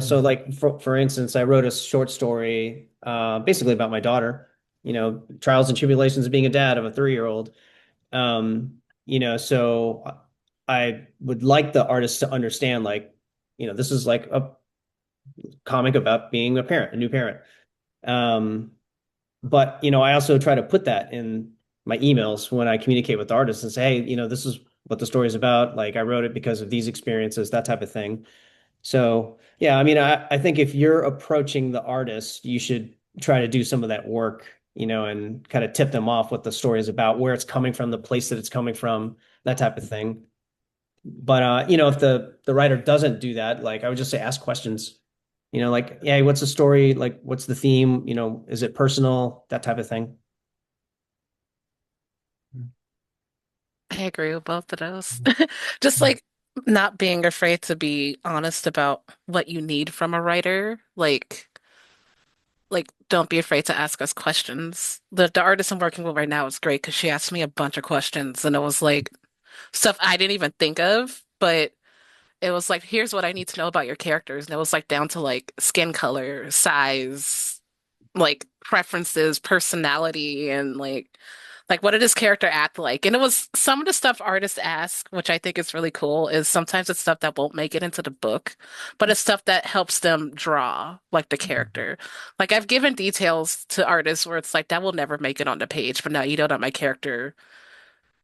So like for instance, I wrote a short story basically about my daughter, trials and tribulations of being a dad of a 3-year-old. So I would like the artist to understand like, this is like a comic about being a parent, a new parent. Um, but I also try to put that in my emails when I communicate with artists and say, hey, this is what the story is about. Like I wrote it because of these experiences, that type of thing. So yeah, I mean, I think if you're approaching the artist, you should try to do some of that work, and kind of tip them off what the story is about, where it's coming from, the place that it's coming from, that type of thing. But if the writer doesn't do that, like I would just say ask questions. Like, yeah, what's the story? Like, what's the theme? Is it personal? That type of thing. I agree with both of those. Just like not being afraid to be honest about what you need from a writer. Like don't be afraid to ask us questions. The artist I'm working with right now is great because she asked me a bunch of questions and it was like stuff I didn't even think of, but it was like, here's what I need to know about your characters. And it was like down to like skin color, size, like preferences, personality, and like what did his character act like? And it was some of the stuff artists ask, which I think is really cool, is sometimes it's stuff that won't make it into the book, but it's stuff that helps them draw like the character. Like I've given details to artists where it's like that will never make it on the page, but now you know that my character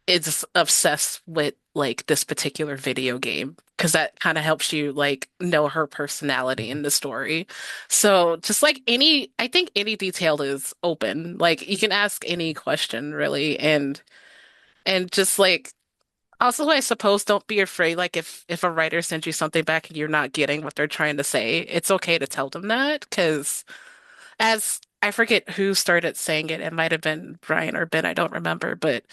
is obsessed with like this particular video game because that kind of helps you like know her personality in the story. So just like I think any detail is open. Like you can ask any question really, and just like also I suppose don't be afraid. Like if a writer sends you something back and you're not getting what they're trying to say, it's okay to tell them that because as I forget who started saying it, it might have been Brian or Ben, I don't remember, but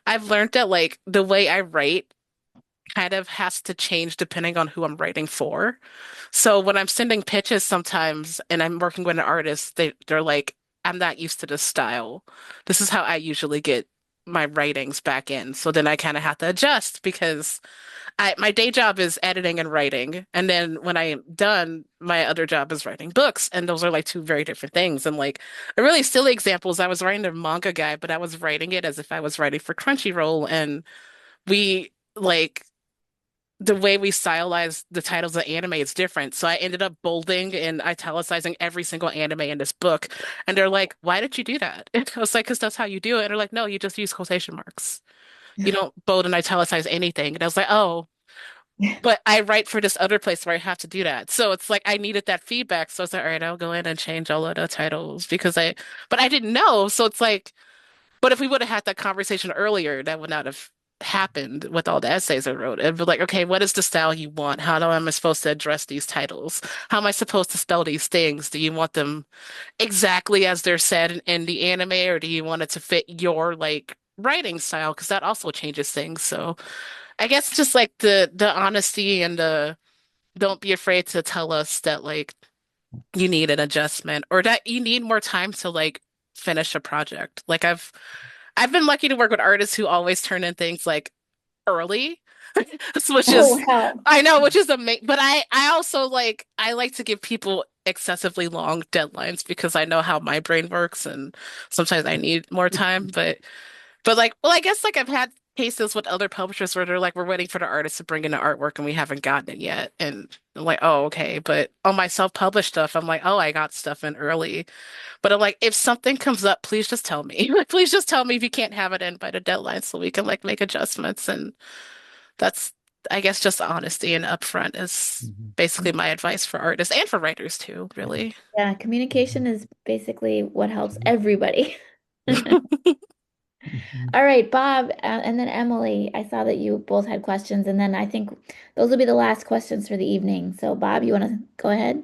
I've learned that like the way I write kind of has to change depending on who I'm writing for. So when I'm sending pitches sometimes and I'm working with an artist, they're like, I'm not used to this style. This is how I usually get my writings back in. So then I kind of have to adjust because my day job is editing and writing. And then when I'm done, my other job is writing books. And those are like two very different things. And like a really silly example is I was writing a manga guide, but I was writing it as if I was writing for Crunchyroll. And we like the way we stylize the titles of anime is different. So I ended up bolding and italicizing every single anime in this book. And they're like, why did you do that? And I was like, because that's how you do it. And they're like, no, you just use quotation marks. You don't bold and italicize anything. And I was like, oh, but I write for this other place where I have to do that. So it's like I needed that feedback. So I was like, all right, I'll go in and change all of the titles but I didn't know. So it's like, but if we would have had that conversation earlier, that would not have happened with all the essays I wrote. It'd be like, okay, what is the style you want? Am I supposed to address these titles? How am I supposed to spell these things? Do you want them exactly as they're said in the anime, or do you want it to fit your like writing style? Because that also changes things. So I guess just like the honesty and the don't be afraid to tell us that like you need an adjustment or that you need more time to like finish a project. Like I've been lucky to work with artists who always turn in things like early, which Oh, is wow. I know, which is amazing. But I also like I like to give people excessively long deadlines because I know how my brain works and sometimes I need more time. But like, well, I guess like I've had cases with other publishers where they're like, we're waiting for the artist to bring in the artwork and we haven't gotten it yet. And I'm like, oh, okay. But on my self-published stuff, I'm like, oh, I got stuff in early. But I'm like, if something comes up, please just tell me. Like, please just tell me if you can't have it in by the deadline so we can like make adjustments. And that's, I guess, just honesty and upfront is Mhm. basically my advice for artists and for writers too, really. Yeah, communication Mhm. is basically what helps everybody. Mhm. All right, Bob, and then Emily. I saw that you both had questions, and then I think those will be the last questions for the evening. So, Bob, you want to go ahead?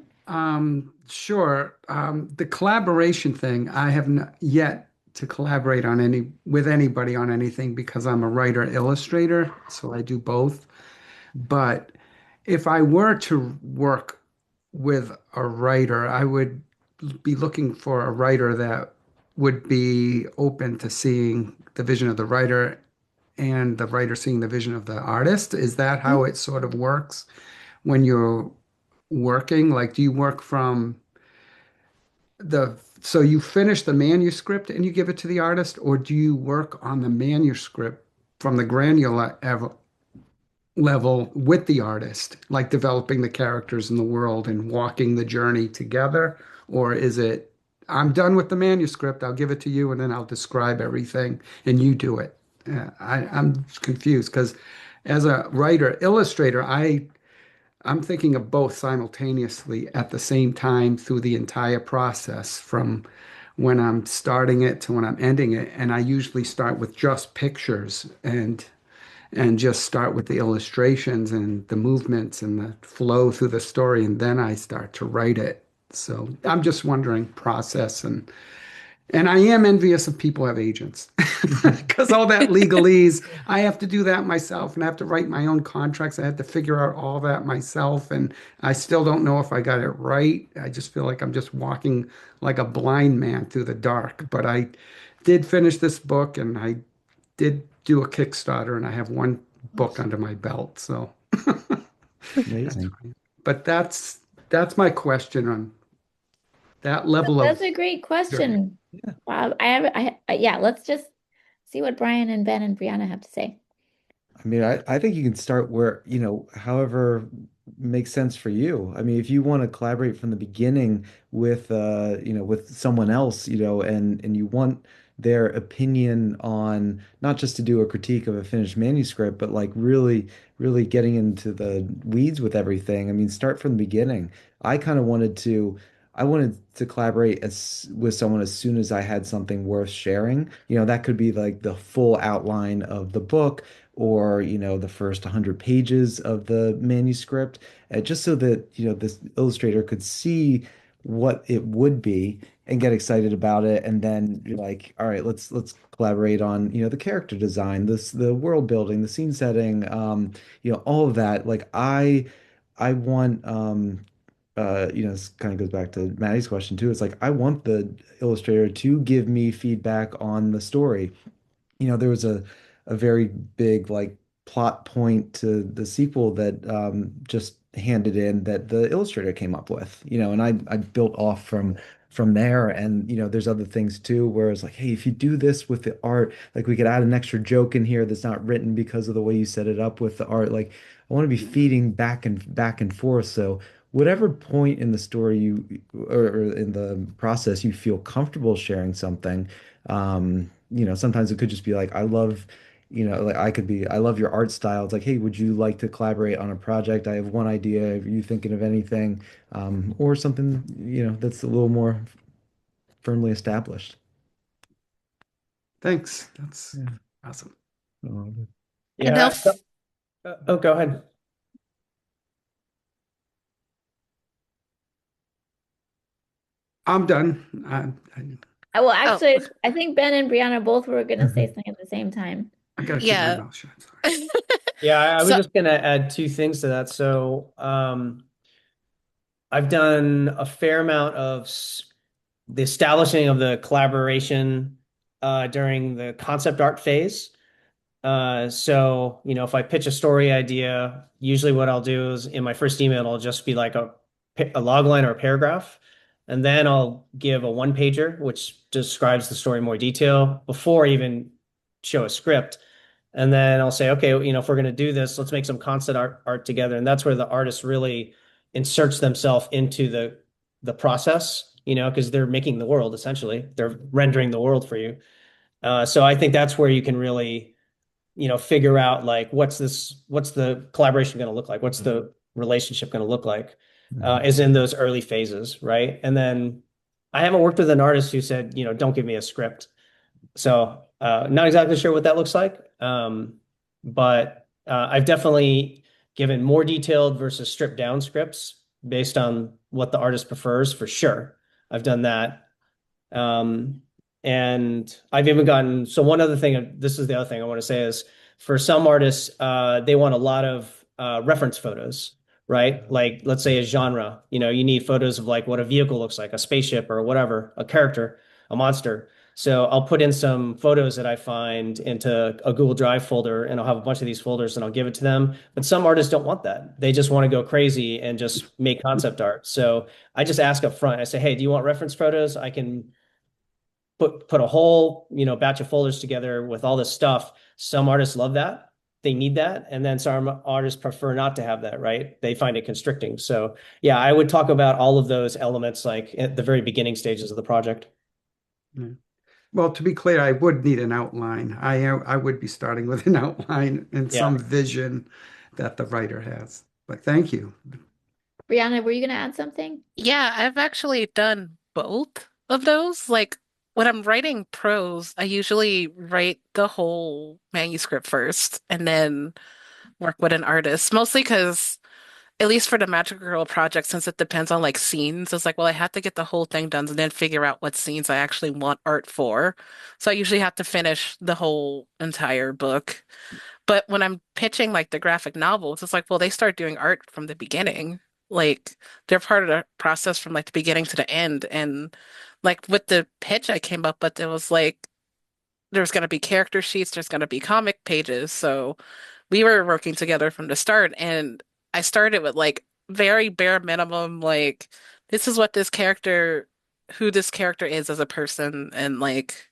Sure. The collaboration thing, I have not yet to collaborate on any with anybody on anything because I'm a writer illustrator, so I do both. But if I were to work with a writer, I would be looking for a writer that would be open to seeing the vision of the writer and the writer seeing the vision of the artist. Is that how it sort of works when you're working? Like, do you work from so you finish the manuscript and you give it to the artist, or do you work on the manuscript from the granular level with the artist, like developing the characters in the world and walking the journey together? Or is it, I'm done with the manuscript, I'll give it to you and then I'll describe everything and you do it? I'm confused because as a writer, illustrator, I'm thinking of both simultaneously at the same time through the entire process from when I'm starting it to when I'm ending it. And I usually start with just pictures and just start with the illustrations and the movements and the flow through the story, and then I start to write it. So I'm just wondering process and I am envious of people who have agents because all that legalese, I have to do that myself and I have to write my own contracts. I had to figure out all that myself, and I still don't know if I got it right. I just feel like I'm just walking like a blind man through the dark. But I did finish this book and I did do a Kickstarter and I have one book under my belt. So That's Amazing. great. But that's my question on that level That's of a great journey. question. Yeah. Wow. Yeah, let's just see what Brian and Ben and Brianna have to say. I mean, I think you can start where, however makes sense for you. I mean, if you want to collaborate from the beginning with with someone else, and you want their opinion on not just to do a critique of a finished manuscript, but like really, really getting into the weeds with everything. I mean, start from the beginning. I kind of I wanted to collaborate with someone as soon as I had something worth sharing. That could be like the full outline of the book or the first 100 pages of the manuscript, just so that this illustrator could see what it would be and get excited about it, and then you're like, all right, let's collaborate on the character design, the world building, the scene setting, all of that. Like I want this kind of goes back to Maddie's question too. It's like I want the illustrator to give me feedback on the story. There was a very big like plot point to the sequel that just handed in that the illustrator came up with, and I built off from there. And there's other things too where it's like, hey, if you do this with the art, like we could add an extra joke in here that's not written because of the way you set it up with the art. Like I want to be feeding back and forth. So whatever point in the story or in the process you feel comfortable sharing something, sometimes it could just be like, I love, like I love your art style. It's like, hey, would you like to collaborate on a project? I have one idea. Are you thinking of anything? Or something, that's a little more firmly established. Thanks. That's Yeah. awesome. Oh, I know. Yeah. Oh, go ahead. I'm done. Well, Oh, actually, I think Ben and Brianna both were going to say something at the same time. I got to keep my yeah. mouth shut. Sorry. Yeah, I was So, just gonna add two things to that. So, I've done a fair amount of the establishing of the collaboration during the concept art phase. So, if I pitch a story idea, usually what I'll do is in my first email, it'll just be like a log line or a paragraph. And then I'll give a one pager, which describes the story in more detail before I even show a script. And then I'll say, okay, if we're going to do this, let's make some concept art together. And that's where the artist really inserts themselves into the process, because they're making the world essentially. They're rendering the world for you. So I think that's where you can really figure out like what's the collaboration going to look like? What's the relationship going to look like? mhm. Is in those early phases, right? And then I haven't worked with an artist who said, don't give me a script. So not exactly sure what that looks like. But I've definitely given more detailed versus stripped down scripts based on what the artist prefers for sure. I've done that. Um, and I've even gotten, so one other thing, this is the other thing I want to say is for some artists, they want a lot of reference photos, right? Like, let's say a genre, you need photos of like what a vehicle looks like, a spaceship or whatever, a character, a monster. So I'll put in some photos that I find into a Google Drive folder and I'll have a bunch of these folders and I'll give it to them. But some artists don't want that. They just want to go crazy and just make concept art. So I just ask up front. I say, hey, do you want reference photos? I can put a whole batch of folders together with all this stuff. Some artists love that, they need that, and then some artists prefer not to have that, right? They find it constricting. So yeah, I would talk about all of those elements like at the very beginning stages of the project. Yeah. Well, to be clear, I would need an outline. I would be starting with an outline and Yeah. some vision that the writer has. But thank you. Brianna, were you going to add something? yeah, I've actually done both of those. Like when I'm writing prose, I usually write the whole manuscript first and then work with an artist. Mostly because, at least for the Magic Girl project, since it depends on like scenes, it's like, well, I have to get the whole thing done and then figure out what scenes I actually want art for. So I usually have to finish the whole entire book. But when I'm pitching like the graphic novels, it's like, well, they start doing art from the beginning. Like they're part of the process from like the beginning to the end. And like with the pitch I came up with, it was like there's going to be character sheets, there's going to be comic pages. So we were working together from the start. And I started with like very bare minimum, like this is what this character, who this character is as a person, and like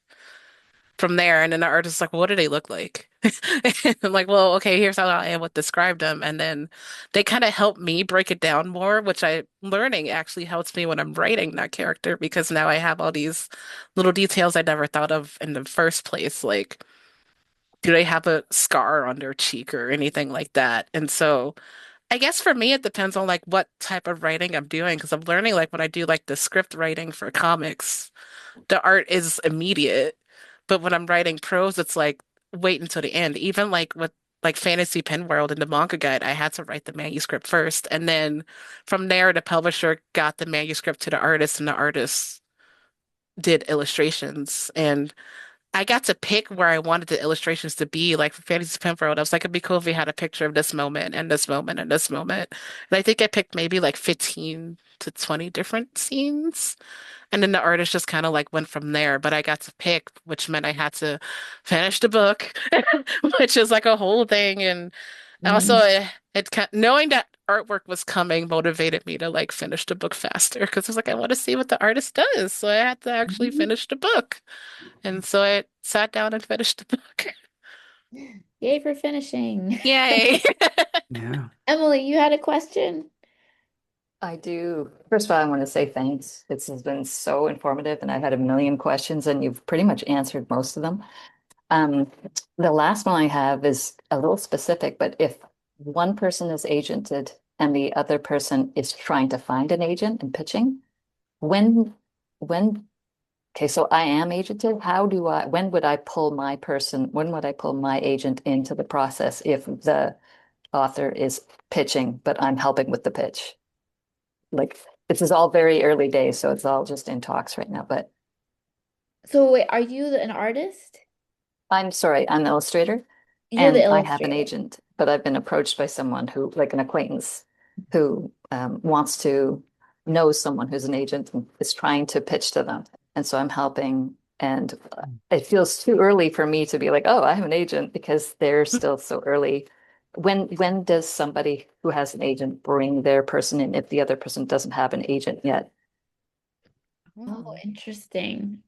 from there, and then the artist's like, well, what do they look like? And I'm like, well, okay, here's how I would describe them. And then they kind of help me break it down more, which I learning actually helps me when I'm writing that character because now I have all these little details I never thought of in the first place. Like, do they have a scar on their cheek or anything like that? And so I guess for me, it depends on like what type of writing I'm doing because I'm learning like when I do like the script writing for comics the art is immediate. But when I'm writing prose, it's like wait until the end. Even like with like Fantasy Pen World and the manga guide, I had to write the manuscript first. And then from there, the publisher got the manuscript to the artist and the artist did illustrations. And I got to pick where I wanted the illustrations to be. Like for Fantasy Pen World, I was like, it'd be cool if we had a picture of this moment and this moment and this moment. And I think I picked maybe like 15 to 20 different scenes. And then the artist just kind of like went from there. But I got to pick, which meant I had to finish the book, which is like a whole thing. And also, Mhm. knowing that artwork was coming motivated me to like finish the book faster because I was like, I want to see what the artist does. So I had to actually finish the book. And so I sat down and finished the book. Yay for finishing. Yay. Yeah. Emily, you had a question? I do. First of all, I want to say thanks. This has been so informative, and I've had a million questions, and you've pretty much answered most of them. Um, the last one I have is a little specific, but if one person is agented and the other person is trying to find an agent and pitching, when, when, okay, so I am agented. When would I pull my agent into the process if the author is pitching, but I'm helping with the pitch? Like this is all very early days, so it's all just in talks right now. But So wait, are you an artist? I'm sorry, I'm an illustrator You're the and I have an illustrator. agent, but I've been approached by someone who, like an acquaintance, who wants to know someone who's an agent and is trying to pitch to them. And so I'm helping. And it feels too early for me to be like, oh, I have an agent because they're still so early. When does somebody who has an agent bring their person in if the other person doesn't have an agent yet? Oh, Oh. interesting.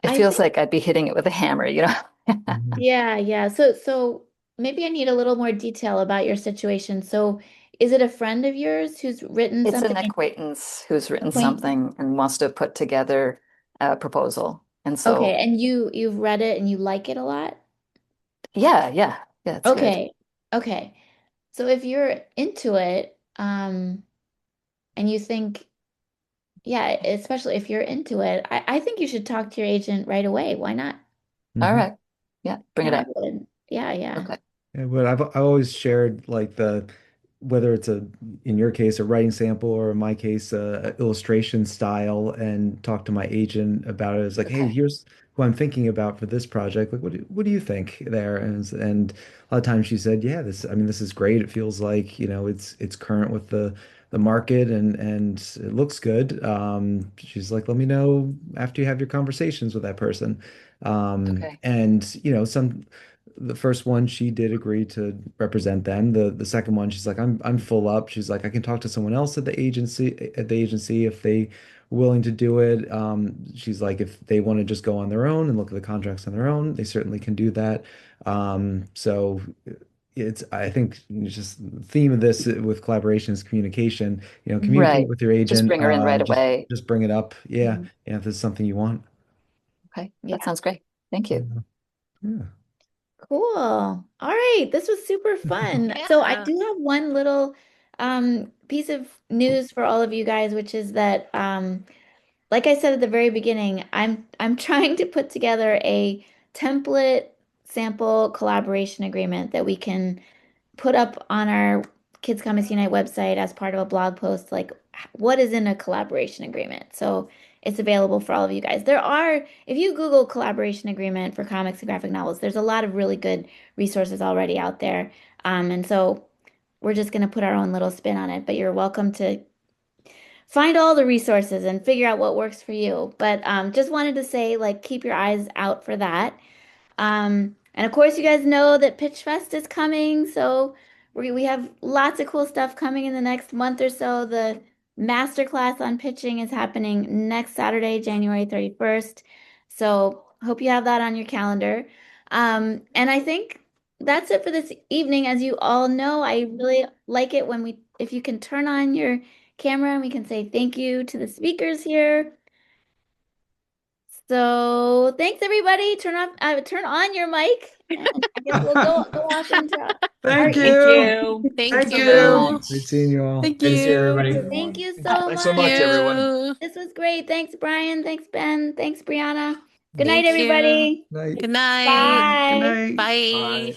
It I feels think like I'd be hitting it with a hammer, you know? Mhm. yeah. So maybe I need a little more detail about your situation. So is it a friend of yours who's written It's something an acquaintance who's written acquaintance? something and wants to put together a proposal. And Okay, so, and you've read it and you like it a lot? yeah, it's good. Okay. Okay. So if you're into it, and you think, yeah, especially if you're into it, I think you should talk to your agent right away. Why not? All Mhm. right. Yeah, bring it Yeah, I up. would. Yeah, yeah. Okay. Yeah, but I always shared like the whether it's a in your case a writing sample or in my case a illustration style and talk to my agent about it. It's like, hey, Okay. here's who I'm thinking about for this project. Like, what do you think there? And a lot of times she said, yeah, this I mean this is great. It feels like it's current with the market and it looks good. She's like, let me know after you have your conversations with that person. Okay. And some the first one she did agree to represent them. The second one she's like I'm full up. She's like I can talk to someone else at the agency if they were willing to do it. She's like if they want to just go on their own and look at the contracts on their own, they certainly can do that. So it's I think it's just the theme of this with collaboration is communication. Communicate Right. with your Just agent. bring her in right Just away. just bring it up. Yeah, Mhm. yeah. If this is something you want. Okay. Yeah. That sounds great. Thank you. Yeah. Yeah. Cool. All right. This was super fun. So I Yeah. do have one little piece of news for all of you guys, which is that like I said at the very beginning, I'm trying to put together a template sample collaboration agreement that we can put up on our Kids Comics Unite website as part of a blog post, like what is in a collaboration agreement. So it's available for all of you guys. If you Google collaboration agreement for comics and graphic novels, there's a lot of really good resources already out there. And so we're just going to put our own little spin on it, but you're welcome to find all the resources and figure out what works for you. But just wanted to say, like, keep your eyes out for that. And of course, you guys know that Pitch Fest is coming, so we have lots of cool stuff coming in the next month or so. The masterclass on pitching is happening next Saturday, January 31st. So hope you have that on your calendar. And I think that's it for this evening. As you all know, I really like it when if you can turn on your camera and we can say thank you to the speakers here. So thanks everybody. Turn on your mic, and I guess we'll go off into our Thank Thank you. you. Thank Thank you. you. Great seeing you all. Thank Good to see you. everybody. Thank you Thank so you. Thanks so much. much, everyone. You. This was great. Thanks, Brian. Thanks, Ben. Thanks, Brianna. Good night, Thank you. everybody. Night. Good night. Good Bye. night. Bye. Bye.